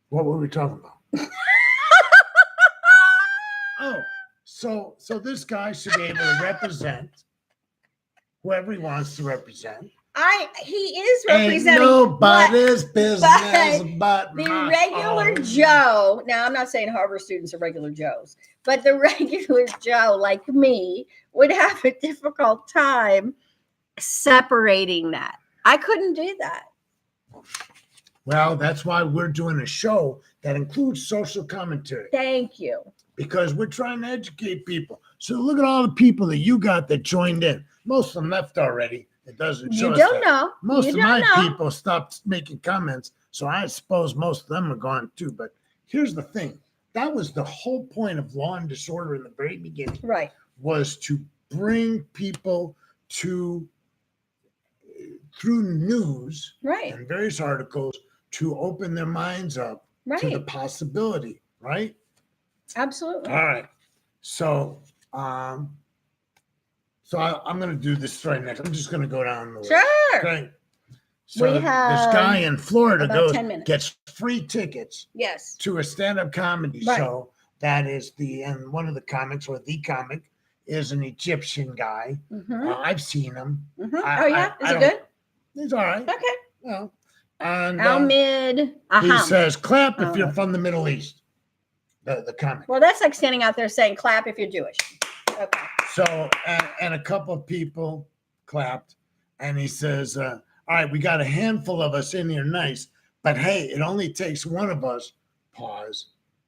what were we talking about? Oh, so this guy should be able to represent whoever he wants to represent. He is Ain't representing nobody's business but the my regular own. Joe. Now, I'm not saying Harvard students are regular Joes, but the regular Joe, like me, would have a difficult time separating that. I couldn't do that. Well, that's why we're doing a show that includes social commentary, Thank you. because we're trying to educate people. So look at all the people that you got that joined in. Most of them left already. It doesn't show You us don't that. know. Most You of don't my know. people stopped making comments, so I suppose most of them are gone too. But here's the thing. That was the whole point of Law and Disorder in the very beginning, Right. was to bring people to, through news Right. and various articles, to open their minds up to the Right. possibility, right? Absolutely. All right. So, I'm going to do this right next. I'm just going to go down the list. Sure. Okay. So We this have guy in Florida about goes 10 minutes. gets free tickets Yes. to a stand-up comedy Right. show. That is and one of the comics, or the comic, is an Egyptian guy. Mm-hmm. I've seen him. Mm-hmm. I- Oh, yeah. I Is it don't- good? He's all right. Okay. Well, and Almid. he says, "Clap if Oh. you're from the Middle East." The comic. Well, that's like standing out there saying, clap if you're Jewish. Okay. So, and a couple of people clapped, and he says, "All right, we got a handful of us in here, nice, but hey, it only takes one of us." Pause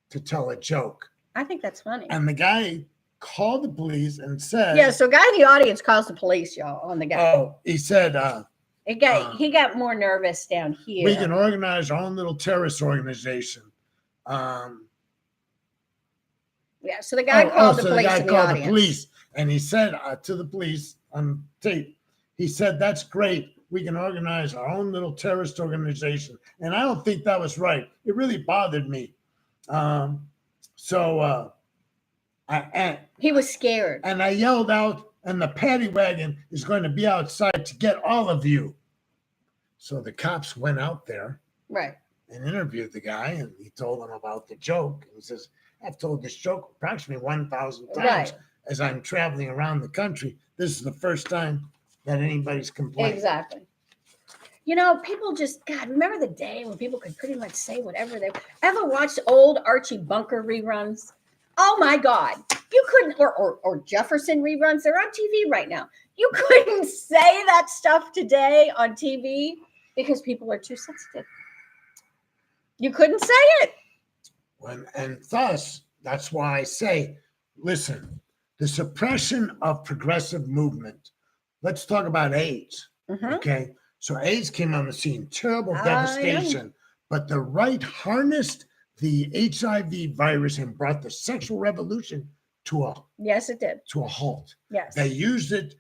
to tell a joke. I think that's funny. And the guy called the police and said, Yeah, so guy in the audience calls the police, y'all, on the guy. "Oh," he said, He got more nervous down here. "We can organize our own little terrorist organization." Yeah, so the guy called the so police the guy in the called audience. the police, and he said to the police on tape, he said, "That's great. We can organize our own little terrorist organization." And I don't think that was right. It really bothered me. He was scared. And I yelled out, "And the paddy wagon is going to be outside to get all of you." So the cops went out there Right. and interviewed the guy, and he told them about the joke. He says, "I've told this joke approximately 1,000 times Right. as I'm traveling around the country. This is the first time that anybody's complained." Exactly. People just, God, remember the day when people could pretty much say whatever they ever watched old Archie Bunker reruns? Oh my God. You couldn't, or Jefferson reruns, they're on TV right now. You couldn't say that stuff today on TV because people are too sensitive. You couldn't say it. And thus, that's why I say, listen, the suppression of progressive movement. Let's talk about AIDS. Mhm. Okay. So AIDS came on the scene, terrible I know. devastation, but the right harnessed the HIV virus and brought the sexual revolution to a Yes, it did. halt. Yes. They used it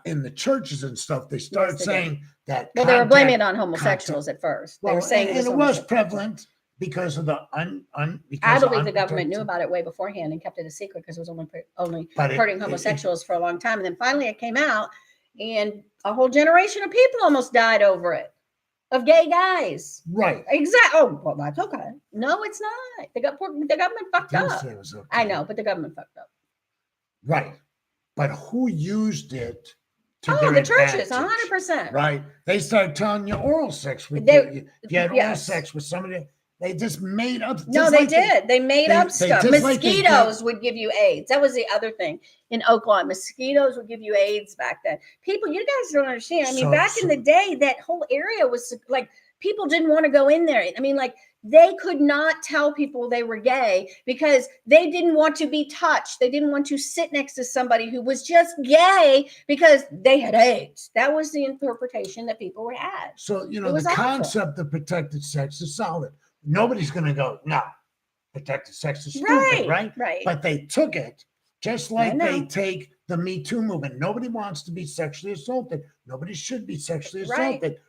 in the churches and stuff, they started Yes, they did. saying that. Well, they were blaming it contact- on homosexuals at first. They Well, were saying and it was homosexuals. prevalent because of the because I of believe the government knew unprotected- about it way beforehand and kept it a secret because it was only But hurting homosexuals for a long time. And then finally it came out, and a whole generation of people almost died over it, of gay guys. right. Exactly. Oh, well, that's okay. No, it's not. The government fucked Didn't up. say it was okay. I know, but the government fucked up. Right. But who used it to Oh, their the churches, advantage? 100%. Right. They started telling you oral sex with They- if you had oral yes. sex with somebody, they just made up. No, just they like did. They made they- up they stuff. just like they did- Mosquitoes would give you AIDS. That was the other thing in Oakland. Mosquitoes would give you AIDS back then. People, you guys don't understand. I mean, So- back in the day, that whole area was like people didn't want to go in there. I mean, like they could not tell people they were gay because they didn't want to be touched. They didn't want to sit next to somebody who was just gay because they had AIDS. That was the interpretation that people had. So, you It know, was the awful. concept of protected sex is solid. Nobody's going to go, no, protected sex is stupid, Right, right? right. But they took it just like they know. take the Me Too movement. Nobody wants to be sexually assaulted. Nobody should be sexually Right. assaulted.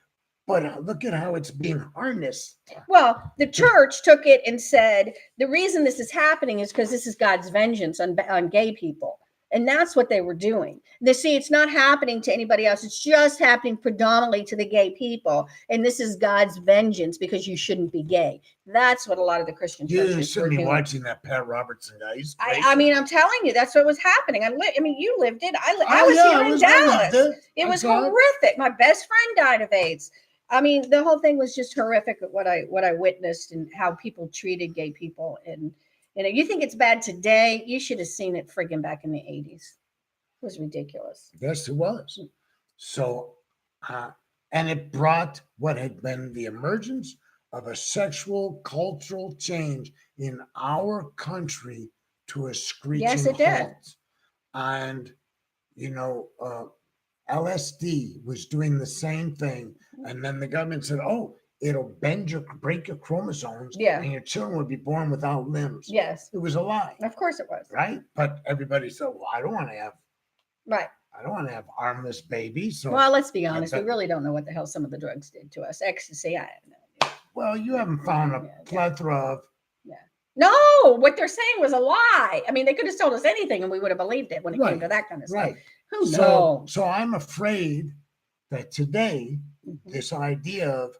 But look at how it's being harnessed. Well, the church took it and said the reason this is happening is because this is God's vengeance on gay people. And that's what they were doing. They see it's not happening to anybody else. It's just happening predominantly to the gay people. And this is God's vengeance because you shouldn't be gay. That's what a lot of the Christian You churches should were be doing. watching that Pat Robertson guy. He's I crazy. mean, I'm telling you, that's what was happening. I mean, you lived it. I Oh, was yeah, here I in was- I Dallas. lived it. It I was saw it. horrific. My best friend died of AIDS. I mean, the whole thing was just horrific at what I witnessed and how people treated gay people. And you know, you think it's bad today? You should have seen it friggin' back in the 80s. It was ridiculous. Yes, it was. So, and it brought what had been the emergence of a sexual cultural change in our country to a screeching Yes, it did. halt. And, you know, LSD was doing the same thing. And then the government said, oh, it'll break your chromosomes. Yeah. And your children will be born without limbs. Yes, It was a lie, of course it was. right? But everybody said, well, I don't want to have Right. armless babies. So, Well, let's be honest. We bet- really don't know what the hell some of the drugs did to us. Ecstasy, I have no idea. well, you haven't found a Yeah, yeah. plethora of. No, what they're saying was a lie. I mean, they could have told us anything and we would have believed it when it came Right, to that kind of stuff. Right. Who So, knows? so I'm afraid that today, Mhm. this idea of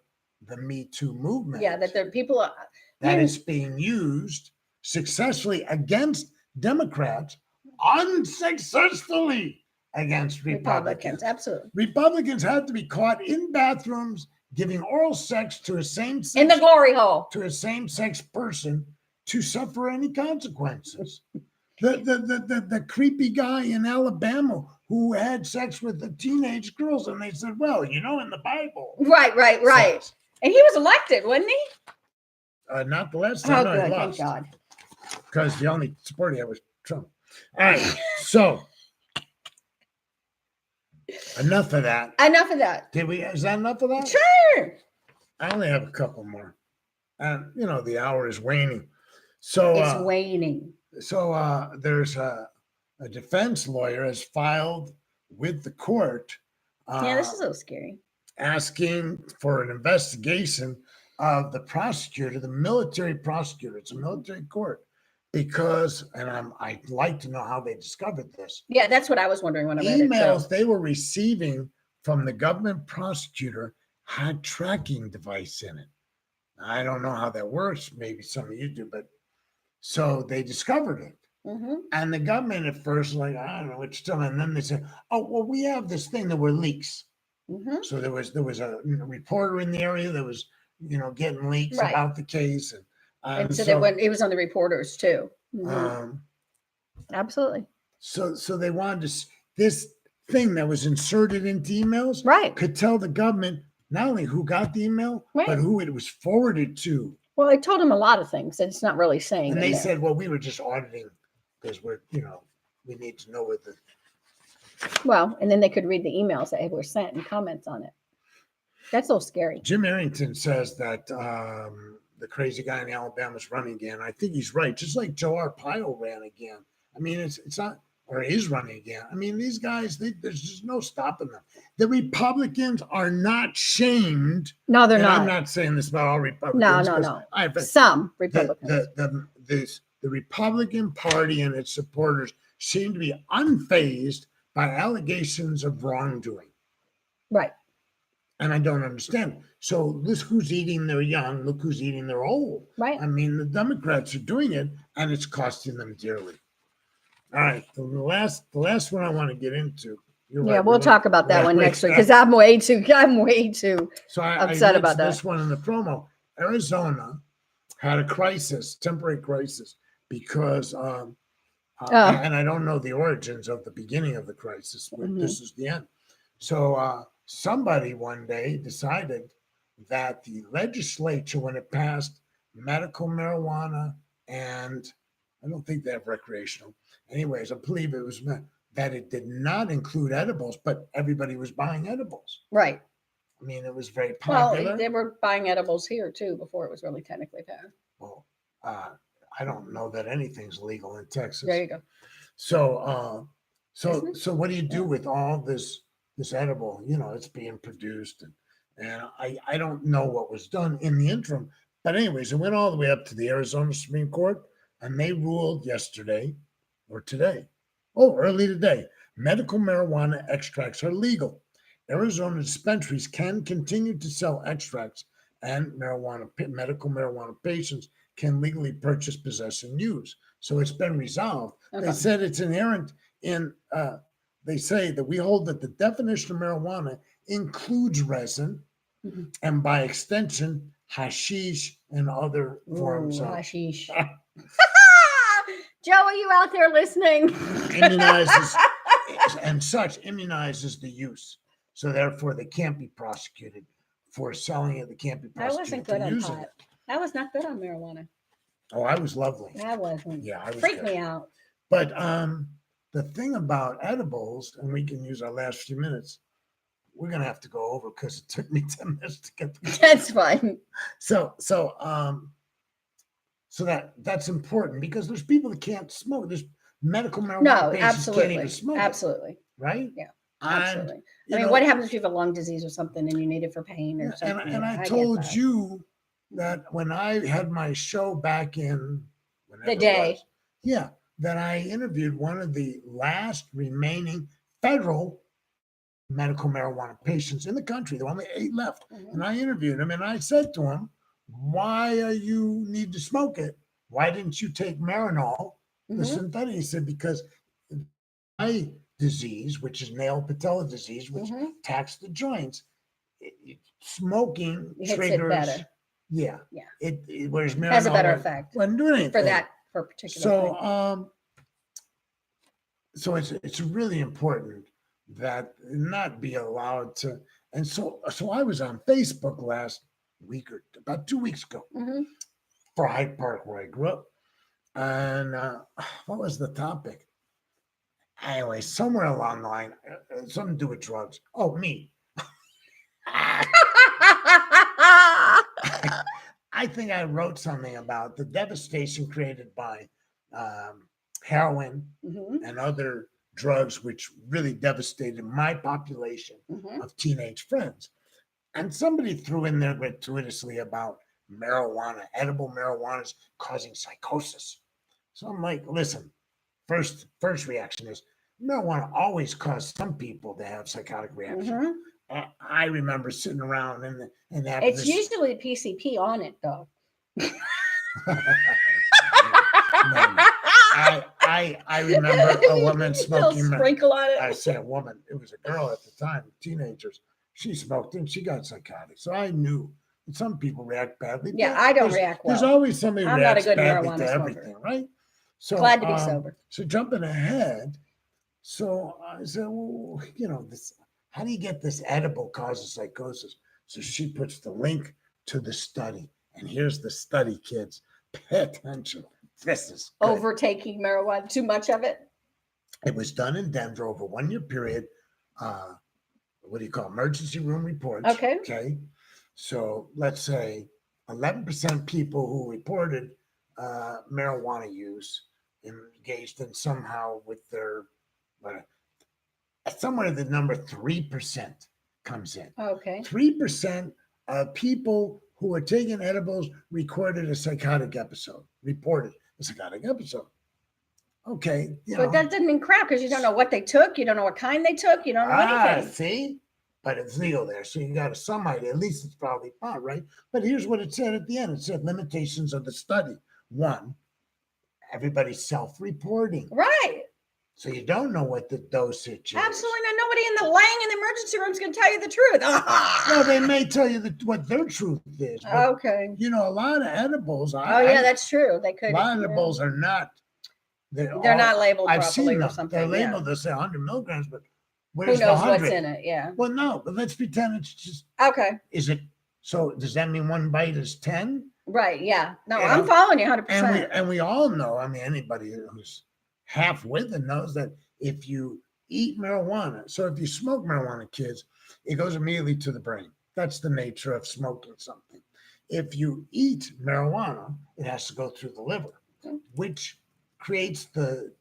the Me Too movement, Yeah, that the people are, that Hmm. it's being used successfully against Democrats, unsuccessfully against Republicans, Republicans. absolutely. Republicans had to be caught in bathrooms giving oral sex to a same-sex In the glory hole. to a same-sex person to suffer any consequences. The creepy guy in Alabama who had sex with the teenage girls, and they said, well, you know, in the Bible. Right. says, And he was elected, wasn't he? not the last Oh, time I good. Thank lost, God. because the only support he had was Trump. All right, so enough of that. Enough of that. Is that enough of that? Sure. I only have a couple more. And, you know, the hour is waning. So, It's waning. There's a defense lawyer has filed with the court Yeah, this is a little scary. asking for an investigation of the prosecutor, the military prosecutor. It's a military court because, and I'd like to know how they discovered this. Yeah, that's what I was wondering when I read it. Emails So. they were receiving from the government prosecutor had tracking device in it. I don't know how that works. Maybe some of you do, but so they discovered it. Mhm. And the government at first, like, I don't know, it's still, and then they said, oh, well, we have this thing that were leaks. Mhm. So there was a reporter in the area that was, you know, getting leaks Right. about the case. And so it was on the reporters too. Mhm. um, Absolutely. so they wanted this thing that was inserted into emails Right. could tell the government not only who got the email, Right. but who it was forwarded to. Well, I told him a lot of things that it's not really saying. And in they there. said, well, we were just auditing because we're, you know, we need to know what the. Well, and then they could read the emails that were sent and comments on it. That's a little scary. Jim Arrington says that the crazy guy in Alabama is running again. I think he's right. Just like Joe Arpaio ran again. I mean, it's not or is running again. I mean, these guys, there's just no stopping them. The Republicans are not shamed. No, they're And I'm not. not saying this about all Republicans. No, 'cause no. I've Some Republicans. the Republican Party and its supporters seem to be unfazed by allegations of wrongdoing. Right. And I don't understand. So look who's eating their young, look who's eating their old. Right. I mean, the Democrats are doing it, and it's costing them dearly. All right, the last one I want to get into. You're Yeah, right, we'll talk about that one right, next week right. because I'm way too. So upset about mentioned that. this one in the promo. Arizona had a crisis, temporary crisis, because and I don't know the origins of the beginning of the crisis, but this is the end. So somebody one day decided that the legislature, when it passed medical marijuana, and I don't think they have recreational. Anyways, I believe it was that it did not include edibles, but everybody was buying edibles. Right. I mean, it was very popular. Well, they were buying edibles here too before it was really technically passed. Well, I don't know that anything's legal in Texas. There you go. So, Isn't it? so what do you do with all this edible? You know, it's being produced, and I don't know what was done in the interim. But anyways, it went all the way up to the Arizona Supreme Court, and they ruled yesterday or today. Oh, early today, medical marijuana extracts are legal. Arizona dispensaries can continue to sell extracts, and medical marijuana patients can legally purchase, possess, and use. So it's been resolved. Okay. They said it's inherent in, they say that we hold that the definition of marijuana includes resin and by extension, hashish and other forms Ooh, of hashish. Joe, are you out there listening? immunizes and such immunizes the use. So therefore, they can't be prosecuted for selling it. They can't be I prosecuted wasn't good for on using pot. it. I was not good on marijuana. Oh, I was lovely. I wasn't. Yeah, I was Freaked good. me out. But the thing about edibles, and we can use our last few minutes, we're gonna have to go over because it took me 10 minutes to get the That's fine. So that's important because there's people that can't smoke. There's medical marijuana No, patients can't even absolutely. smoke it, Absolutely. right? Yeah, And, absolutely. you I mean, know, what happens if you have a lung disease or something and you need it for pain or and, something? and I get told that. you that when I had my show back in whenever The it day. was, yeah, that I interviewed one of the last remaining federal medical marijuana patients in the country. There were only 8 left. Mhm. And I interviewed him and I said to him, why you need to smoke it? Why didn't you take Marinol, the Mhm. synthetic? He said, because my disease, which is nail patella disease, which Mhm. attacks the joints, smoking It hits it triggers. better. Yeah. Yeah. It whereas Marinol Has a better effect wasn't doing anything for that for a particular So thing. So it's really important that not be allowed to. And so I was on Facebook last week or about 2 weeks ago Mhm. for Hyde Park where I grew up, and what was the topic? Anyway, somewhere along the line, something to do with drugs. Oh, me. I think I wrote something about the devastation created by heroin Mhm. and other drugs, which really devastated my population Mhm. of teenage friends. And somebody threw in there gratuitously about marijuana, edible marijuana is causing psychosis. So I'm like, listen, first reaction is marijuana always caused some people to have psychotic reactions. Mhm. I remember sitting around and having It's this. usually PCP on it, though. I remember a woman smoking. They'll sprinkle on I it. said a woman. It was a girl at the time, teenagers. She smoked and she got psychotic. So I knew that some people react badly. Yeah, but I don't there's- react There's well. always somebody who I'm not a reacts good badly marijuana to smoker. everything, right? So Glad to be sober. So jumping ahead. So I said, well, this. How do you get this edible causes psychosis? So she puts the link to the study, and here's the study, kids. Pay attention. This is good. Overtaking marijuana, too much of it. It was done in Denver over a 1-year period. What do you call emergency room reports? Okay. Okay. So let's say 11% people who reported marijuana use engaged in somehow with their but somewhere the number 3% comes in. Okay. 3% of people who are taking edibles reported a psychotic episode. Okay, But that doesn't mean crap because you don't know what they took. You don't know what kind they took. You don't know anything. See? But it's legal there, so you got some idea. At least it's probably pot, right? But here's what it said at the end. It said limitations of the study. One, everybody's self-reporting. Right. So you don't know what the dosage is. Absolutely not. Nobody laying in the emergency room is going to tell you the truth. Well, they may tell you what their truth is. But, Okay. you know, a lot of edibles. That's true. They could. A lot of edibles are not. They're not labeled I've properly seen or them. something. They're labeled to say 100 milligrams, but Who where's the knows 100? what's in it? Yeah. Well, no, but let's pretend it's just. Okay. Is it? So does that mean one bite is 10? Right. Yeah. No, You I'm know? following you 100%. And we all know. I mean, anybody who's half with it knows that if you eat marijuana, so if you smoke marijuana, kids, it goes immediately to the brain. That's the nature of smoking something. If you eat marijuana, it has to go through the liver, which creates the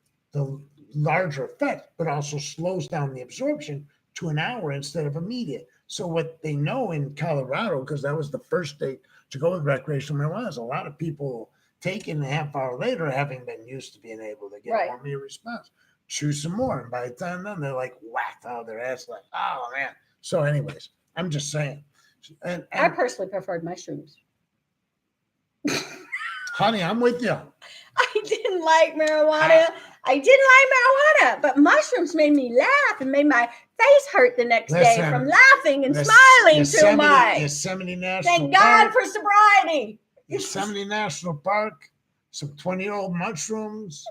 larger effect, but also slows down the absorption to an hour instead of immediate. So what they know in Colorado, because that was the first state to go with recreational marijuana, is a lot of people taking a half hour later, having been used to being able to get Right. more immediate response, choose some more. And by the time then, they're like whacked out of their ass, like, oh man. So anyways, I'm just saying. And I personally preferred mushrooms. honey, I'm with you. I didn't like marijuana. I didn't like marijuana, but mushrooms made me laugh and made my face hurt the next day Listen, from laughing and smiling too much. Yosemite National Thank God Park, for sobriety. Yosemite National Park, some 20-year-old mushrooms.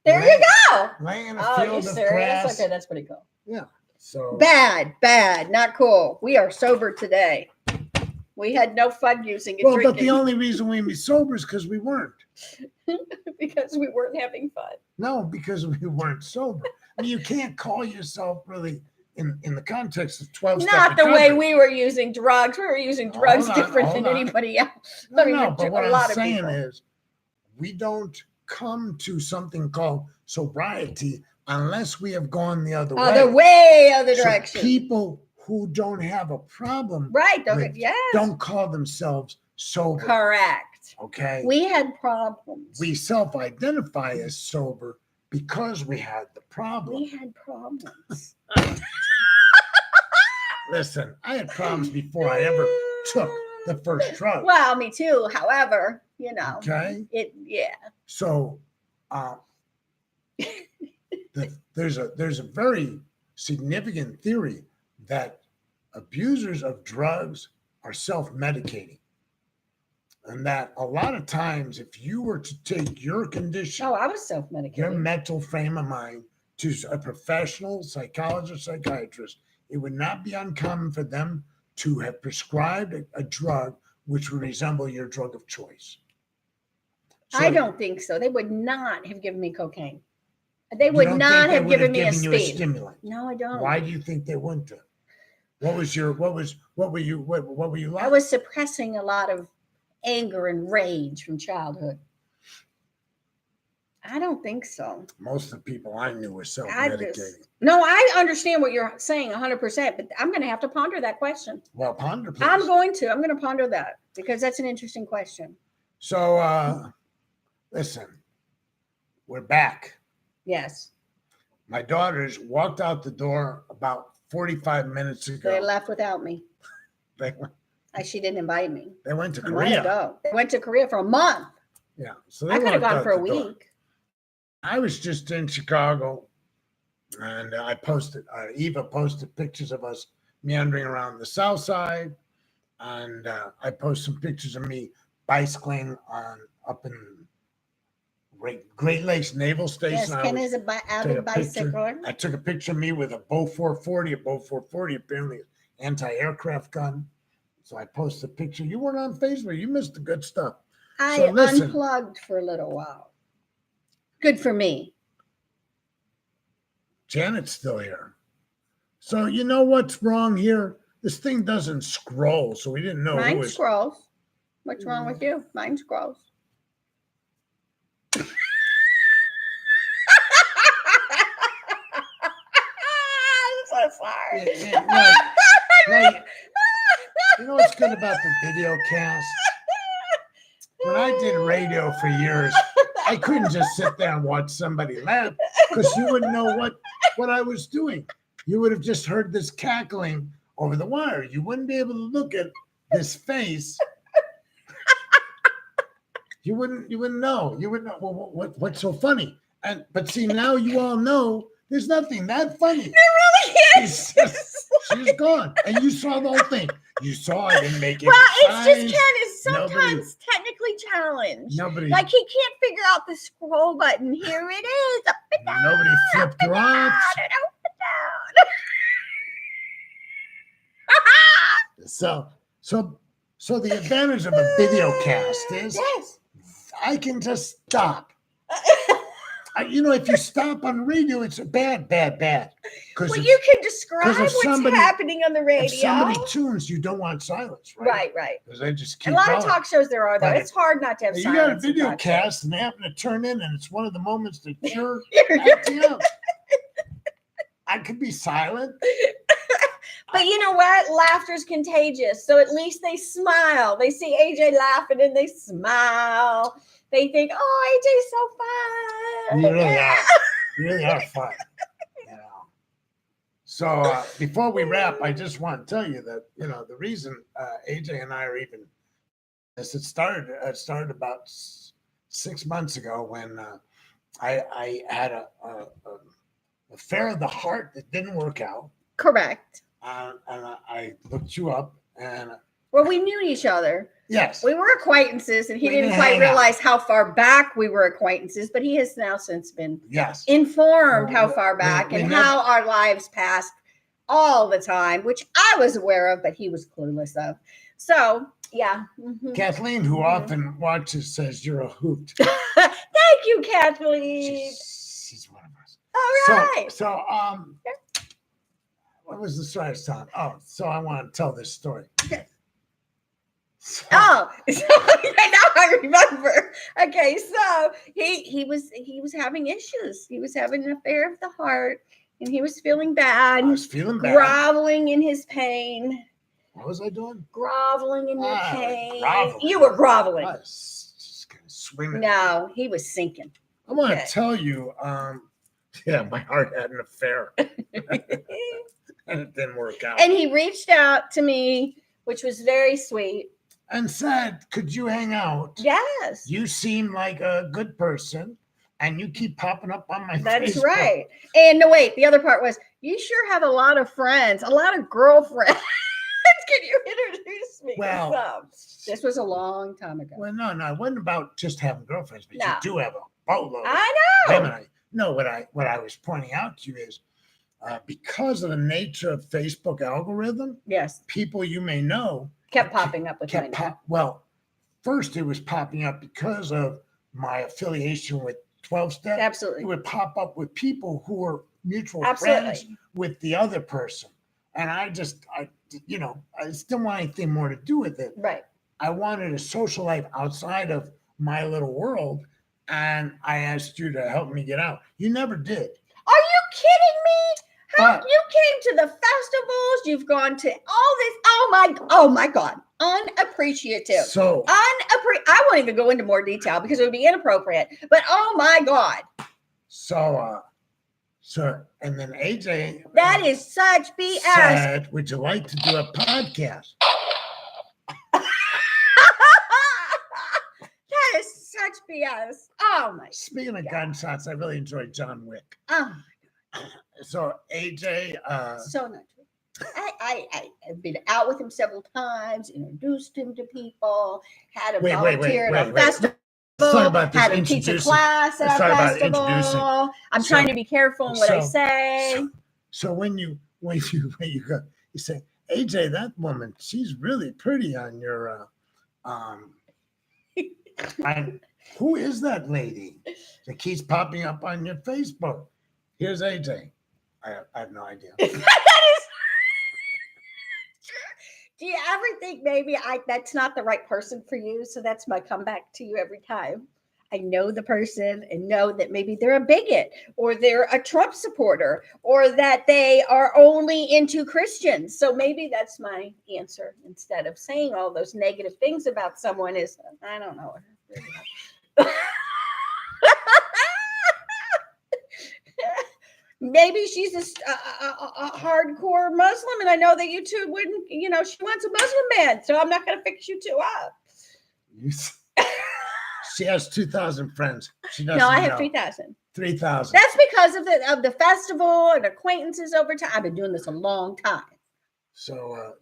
There you go. Laying in a Oh, you field of serious? grass. Okay, that's pretty cool. Yeah. So Bad, not cool. We are sober today. We had no fun using it. well, but drinking the only reason we be sober is because we weren't. because we weren't having fun. No, because we weren't sober. I mean, you can't call yourself really in the context of 12-step Not the way recovery. we were using drugs. We were using drugs Hold on, different hold than on. anybody else. No, but what a I'm lot of saying people. is we don't come to something called sobriety unless we have gone the other Other So direction. people who don't have a problem Right. with- Yes. don't call themselves sober. Correct. Okay. We had problems. We self-identify as sober because we had the problem. We had problems. Listen, I had problems before I ever took the first drug. Well, me too. However, Okay. yeah. So there's a very significant theory that abusers of drugs are self-medicating. And that a lot of times, if you were to take your condition, Oh, I was your self-medicated. mental frame of mind to a professional psychologist, psychiatrist, it would not be uncommon for them to have prescribed a drug which would resemble your drug of choice. So I don't think so. They would not have given me cocaine. They you would don't not think they have would given me a you a speed. stimulant. No, I don't. Why do you think they wouldn't have? What were you like? I was suppressing a lot of anger and rage from childhood. I don't think so. Most of the people I knew were self-medicating. No, I understand what you're saying 100%, but I'm going to have to ponder that question. Well, ponder, please. I'm going to ponder that because that's an interesting question. So, listen, we're back. Yes. My daughters walked out the door about 45 minutes ago. They left without me. They went, She didn't invite me. they went to I wanted to Korea. go. They went to Korea for a month. Yeah. So I could have walked gone out for a the door. week. I was just in Chicago, and I posted, Eva posted pictures of us meandering around the South Side, and I posted some pictures of me bicycling up in Great Lakes Naval Station. Yes, Ken is an avid bicycler. I took a picture of me with a Bow 440. A Bow 440 apparently is anti-aircraft gun. So I posted a picture. You weren't on Facebook. You missed the good stuff. I So listen. unplugged for a little while. Good for me. Janet's still here. So you know what's wrong here? This thing doesn't scroll, so we didn't know who Mine was. scrolls. What's wrong with you? Mine scrolls. like, you know what's good about the video cast? When I did radio for years, I couldn't just sit there and watch somebody laugh because you wouldn't know what I was doing. You would have just heard this cackling over the wire. You wouldn't be able to look at this face. You wouldn't know. You wouldn't know what's so funny. But see, now you all know there's nothing that funny. There really is. She's gone. And you saw the whole thing. You saw I didn't make it. Well, it's just Ken is sometimes technically challenged. Nobody. Like he can't figure out the scroll button. Here it is. Up and down. Nobody flipped her off. And up and down. So the advantage of a video cast is Yes. I can just stop. If you stop on radio, it's bad. Well, you can describe what's somebody- happening on the radio. If somebody tunes, you don't want silence, right? Right. Because they just keep A lot going. of talk shows there are, though. But It's hard not to have You got a silence. in video talk cast and they happen to turn in, and it's one of the moments that you're shows. acting out. I could be silent. But you know what? Laughter's contagious. So at least they smile. They see AJ laughing and they smile. They think, "Oh, AJ's so fun." You really are. You really are fun. So before we wrap, I just want to tell you that the reason AJ and I are even this it started about 6 months ago when I had a affair of the heart that didn't work out. Correct. And I looked you up, and Well, we knew each other. yes, We were acquaintances, and he We didn't didn't quite hang out. realize how far back we were acquaintances, but he has now since been yes. informed Well, how far we- back we and never- how our lives passed all the time, which I was aware of, but he was clueless of. So, yeah. Mhm. Kathleen, who often watches, says you're a hoot. Thank you, Kathleen. She's one of us. All right. So, what was the story I was telling? Oh, so I want to tell this story. So, Oh, so now I remember. Okay, so he was having issues. He was having an affair of the heart, and he was feeling bad, I was feeling bad. groveling in his pain, What was I doing? groveling in your Ah, pain. groveling. You were groveling. I was just kind of swimming. No, he was sinking. I want to Okay. tell you, yeah, my heart had an affair, and it didn't work out. And he reached out to me, which was very sweet. And said, "Could you hang out? Yes, You seem like a good person, and you keep popping up on my that's Facebook." right. And no, wait, the other part was, you sure have a lot of friends, a lot of girlfriends. Can you introduce me? Well, to some? This was a long time ago. Well, no, it wasn't about just having girlfriends, but No. you do have a boatload of I women. know. No, what I was pointing out to you is because of the nature of Facebook algorithm, Yes, people you may know kept popping up with kept my well, first it was popping up because of my affiliation with 12 Step. It Absolutely. would pop up with people who were mutual Absolutely. friends with the other person. And I just didn't want anything more to do with it. Right. I wanted a social life outside of my little world, and I asked you to help me get out. You never did. Are you kidding me? How But you came to the festivals? You've gone to all this. Oh my God. Unappreciative. so I won't even go into more detail because it would be inappropriate. But oh my God. and then AJ That is such BS. said, "Would you like to do a podcast?" That is such BS. Oh my. Speaking of gunshots, I really enjoyed John Wick. Oh, So AJ, so not true. I have been out with him several times, introduced him to people, had him Wait, volunteer at a wait. festival. Let's talk about this Had him teach a introducing. class Let's at talk a about festival. introducing. I'm So- trying to be careful in what I so- say. So when you go, you say, AJ, that woman, she's really pretty on your and who is that lady that keeps popping up on your Facebook? Here's AJ. I have no idea. That is. Do you ever think maybe that's not the right person for you? So that's my comeback to you every time. I know the person and know that maybe they're a bigot or they're a Trump supporter or that they are only into Christians. So maybe that's my answer instead of saying all those negative things about someone is, I don't know. Maybe she's a hardcore Muslim, and I know that you two wouldn't, she wants a Muslim man, so I'm not going to fix you two up. She has 2,000 friends. She doesn't No, I have know. 3,000. 3,000. That's because of the festival and acquaintances over time. I've been doing this a long time. So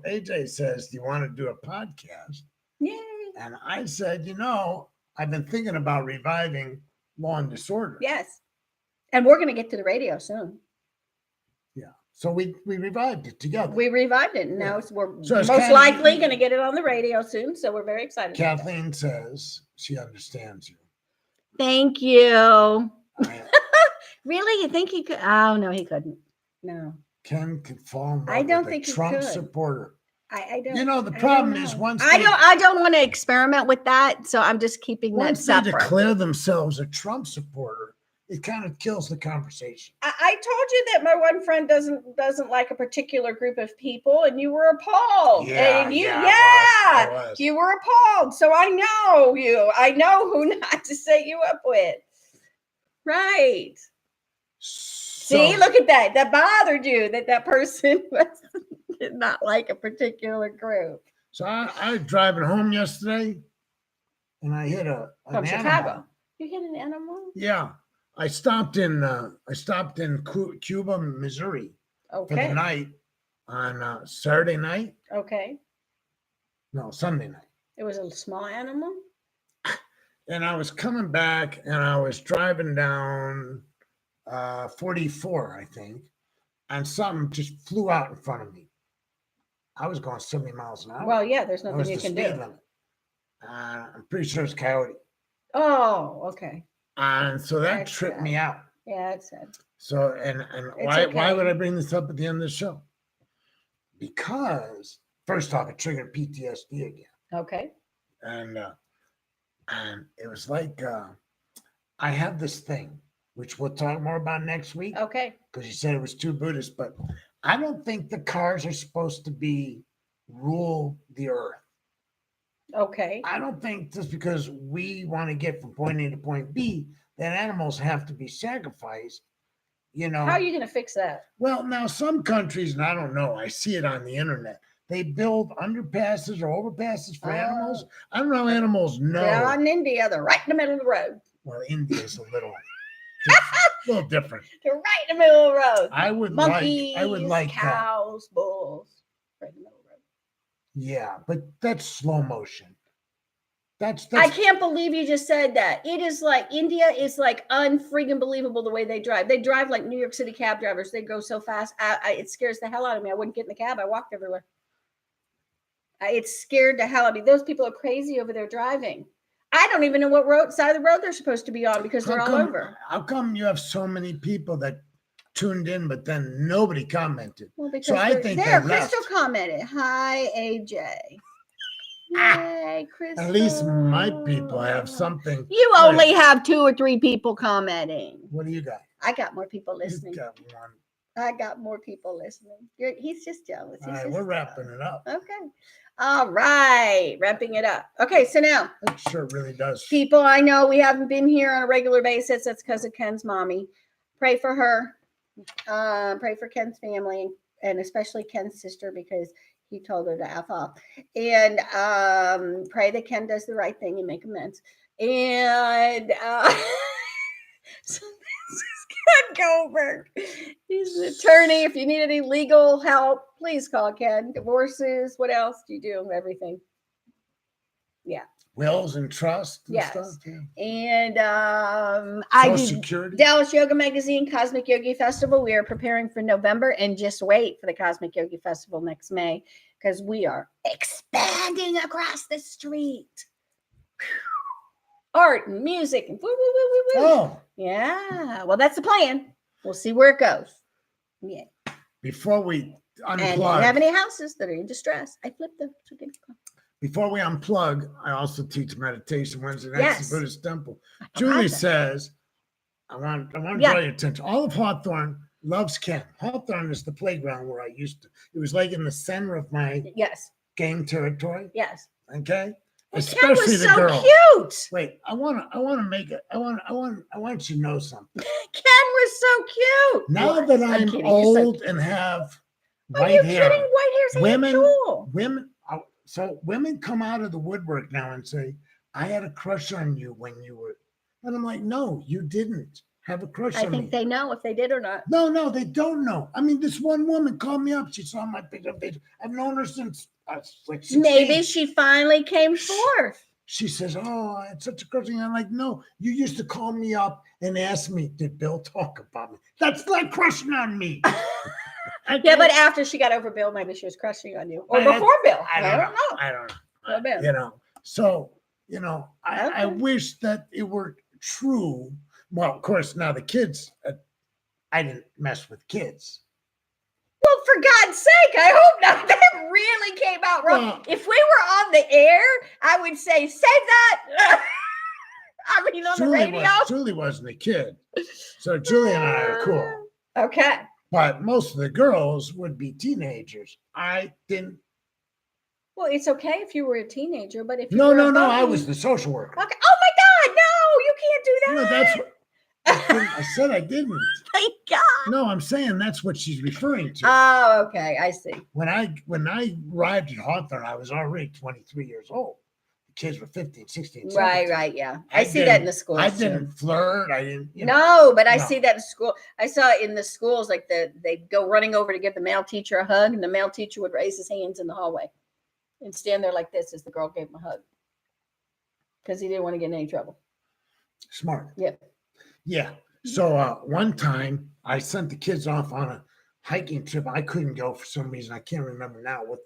AJ says, do you want to do a podcast? Yay. And I said, I've been thinking about reviving Law and Disorder. Yes. And we're going to get to the radio soon. Yeah. So we revived it together. We revived it. And now we're most kinda- likely going to get it on the radio soon. So we're very excited. Kathleen says she understands you. Thank you. I- Really? You think he could? Oh, no, he couldn't. No. Ken could fall in love I don't with think a he Trump could. supporter. I don't. The I problem don't is know. once I don't want to experiment with that. So I'm just keeping that once they separate. declare themselves a Trump supporter, it kind of kills the conversation. I told you that my one friend doesn't like a particular group of people, and you were appalled. And I was. you were appalled. So I know you. I know who not to set you up with. Right. See, look at that. That bothered you that person did not like a particular group. So I was driving home yesterday, and I hit an From Chicago. animal. You hit an animal? Yeah, I stopped in Cuba, Missouri for the Okay. night on Saturday night. Okay. No, Sunday night. It was a small animal? And I was coming back, and I was driving down 44, I think, and something just flew out in front of me. I was going 70 miles an hour. Well, yeah, there's That nothing was you the can speed do. limit. I'm pretty sure it's coyote. Oh, okay. And so that That's tripped sad. me out. Yeah, it's sad. So, and It's why would okay. I bring this up at the end of the show? Because first off, it triggered PTSD again. Okay. And it was like, I have this thing, which we'll talk more about next week, Okay. because you said it was too Buddhist, but I don't think the cars are supposed to rule the earth. Okay. I don't think just because we want to get from point A to point B, that animals have to be sacrificed. How are you going to fix that? Well, now some countries, and I don't know, I see it on the internet, they build underpasses or overpasses for animals. I don't know how animals know. They're in India. They're right in the middle of the road. Well, India's a little different. They're right in the middle of the road. I would Monkeys, like cows, bulls. Right in the middle of the road. Yeah, but that's slow motion. That's I can't believe you just said that. It is like India is like unfreaking believable the way they drive. They drive like New York City cab drivers. They go so fast. It scares the hell out of me. I wouldn't get in the cab. I walked everywhere. It scared the hell out of me. Those people are crazy over there driving. I don't even know what side of the road they're supposed to be on because they're all over. How come you have so many people that tuned in, but then nobody commented? Well, because So I think there, they left. Crystal commented. Hi, AJ. Yay, Crystal. At least my people have something. You only have 2 or 3 people commenting. What do you got? I got more people You listening. got one. I got more people listening. He's just jealous. All right, we're wrapping it up. Okay. All right. Wrapping it up. Okay. So now, That sure really does. people, I know we haven't been here on a regular basis. That's because of Ken's mommy. Pray for her. Pray for Ken's family and especially Ken's sister because he told her to F off. And pray that Ken does the right thing and make amends. And so this is Ken Goldberg. He's an attorney. If you need any legal help, please call Ken. Divorces. What else do you do? Everything. Yeah. Wills and trust and Yes. stuff. Yeah. And I Social do Security. Dallas Yoga Magazine Cosmic Yogi Festival. We are preparing for November and just wait for the Cosmic Yogi Festival next May because we are expanding across the street. Art and music and woo, woo, woo, woo, woo. Oh, Yeah. Well, that's the plan. We'll see where it goes. Yeah. before we And if you unplug, have any houses that are in distress, I flip them. So give me a call. before we unplug, I also teach meditation Wednesday nights Yes. at Buddhist Temple. forgot Julie that. says, I want to Yeah. draw your attention. All of Hawthorne loves Ken. Hawthorne is the playground where I used to. It was like in the center of my Yes. game territory. Yes. Okay. And Ken Especially was the so girls. cute. Wait, I want to make it. I want you to know something. Ken was so cute. Now What? that I'm I'm kidding. You're so old and have Are white you hair, kidding? White hair's women, cool. so women come out of the woodwork now and say, "I had a crush on you when you were," and I'm like, "No, you didn't have a crush I on think me." they know if they did or not. No, they don't know. I mean, this one woman called me up. She saw my picture. I've known her since I was like 16. Maybe she finally came forth. She says, "Oh, I had such a crush on you." I'm like, "No, you used to call me up and ask me, did Bill talk about me? That's not crushing on me." Yeah, but after she got over Bill, maybe she was crushing on you. Or I- before Bill. I don't know. I don't Well, know. Bill. So, I Okay. wish that it were true. Well, of course, now the kids, I didn't mess with kids. Well, for God's sake, I hope not. That really came out wrong. Well- If we were on the air, I would say, save that. I mean, on the radio. Julie wasn't a kid. So Julie and I are cool. Okay. But most of the girls would be teenagers. I didn't. Well, it's okay if you were a teenager, but if you No, were no, a no. I bumpy- was the social worker. Okay. Oh my God, no, you can't do that. No, that's what I said. I didn't. Thank God. No, I'm saying that's what she's referring to. Oh, okay. I see. When I arrived at Hawthorne, I was already 23 years old. The kids were 15, 16, 17. Right. Yeah. I I see that in the didn't- schools. I too. didn't flirt. I didn't. No, but I no. see that in school. I saw it in the schools, like they'd go running over to give the male teacher a hug, and the male teacher would raise his hands in the hallway and stand there like this as the girl gave him a hug because he didn't want to get in any trouble. Smart. Yep. Yeah. So one time I sent the kids off on a hiking trip. I couldn't go for some reason. I can't remember now what.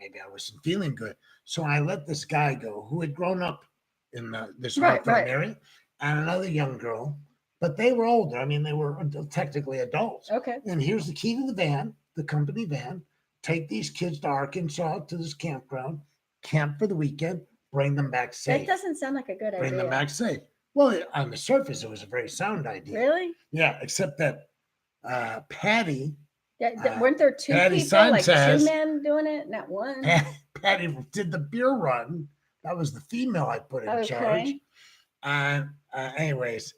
Maybe I wasn't feeling good. So I let this guy go who had grown up in this Right, Hawthorne right. area, and another young girl, but they were older. I mean, they were technically adults. Okay. And here's the key to the van, the company van. Take these kids to Arkansas to this campground, camp for the weekend, bring them back That safe. doesn't sound like a good Bring them idea. back safe. Well, on the surface, it was a very sound idea. Really? Yeah, except that Patty, Yeah, weren't there two Patty people, like Sanchez- two men doing it, not one? Patty did the beer run. That was the female I put in charge. Okay. And anyways,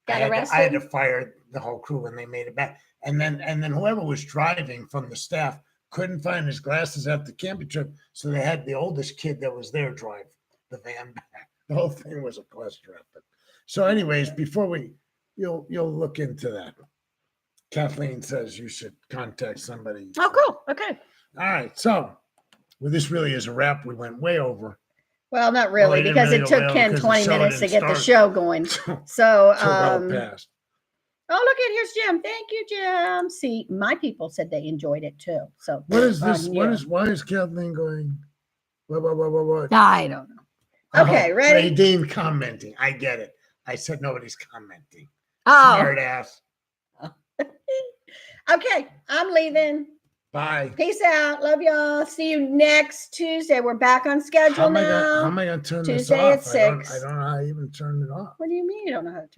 Got I had arrested? to fire the whole crew when they made it back. And then whoever was driving from the staff couldn't find his glasses at the camping trip, so they had the oldest kid that was there drive the van back. The whole thing was a cluster effort. So, anyways, before you'll look into that. Kathleen says you should contact somebody. Oh, cool. Okay. All right. So, well, this really is a wrap. We went way over. Well, not really, we didn't because really it go took well Ken because the 20 show minutes to didn't get the start. show going. So So, well past. oh, look at here's Jim. Thank you, Jim. See, my people said they enjoyed it too. So What is this? on What you. is? Why is Kathleen going? What? I don't know. Okay, ready? Nadine commenting. I get it. I said nobody's commenting. Oh, Smart ass. okay. I'm leaving. Bye. Peace out. Love y'all. See you next Tuesday. We're back on How schedule am I now. gonna turn this Tuesday at off? 6. I don't know how to even turn it off. What do you mean you don't know how to turn?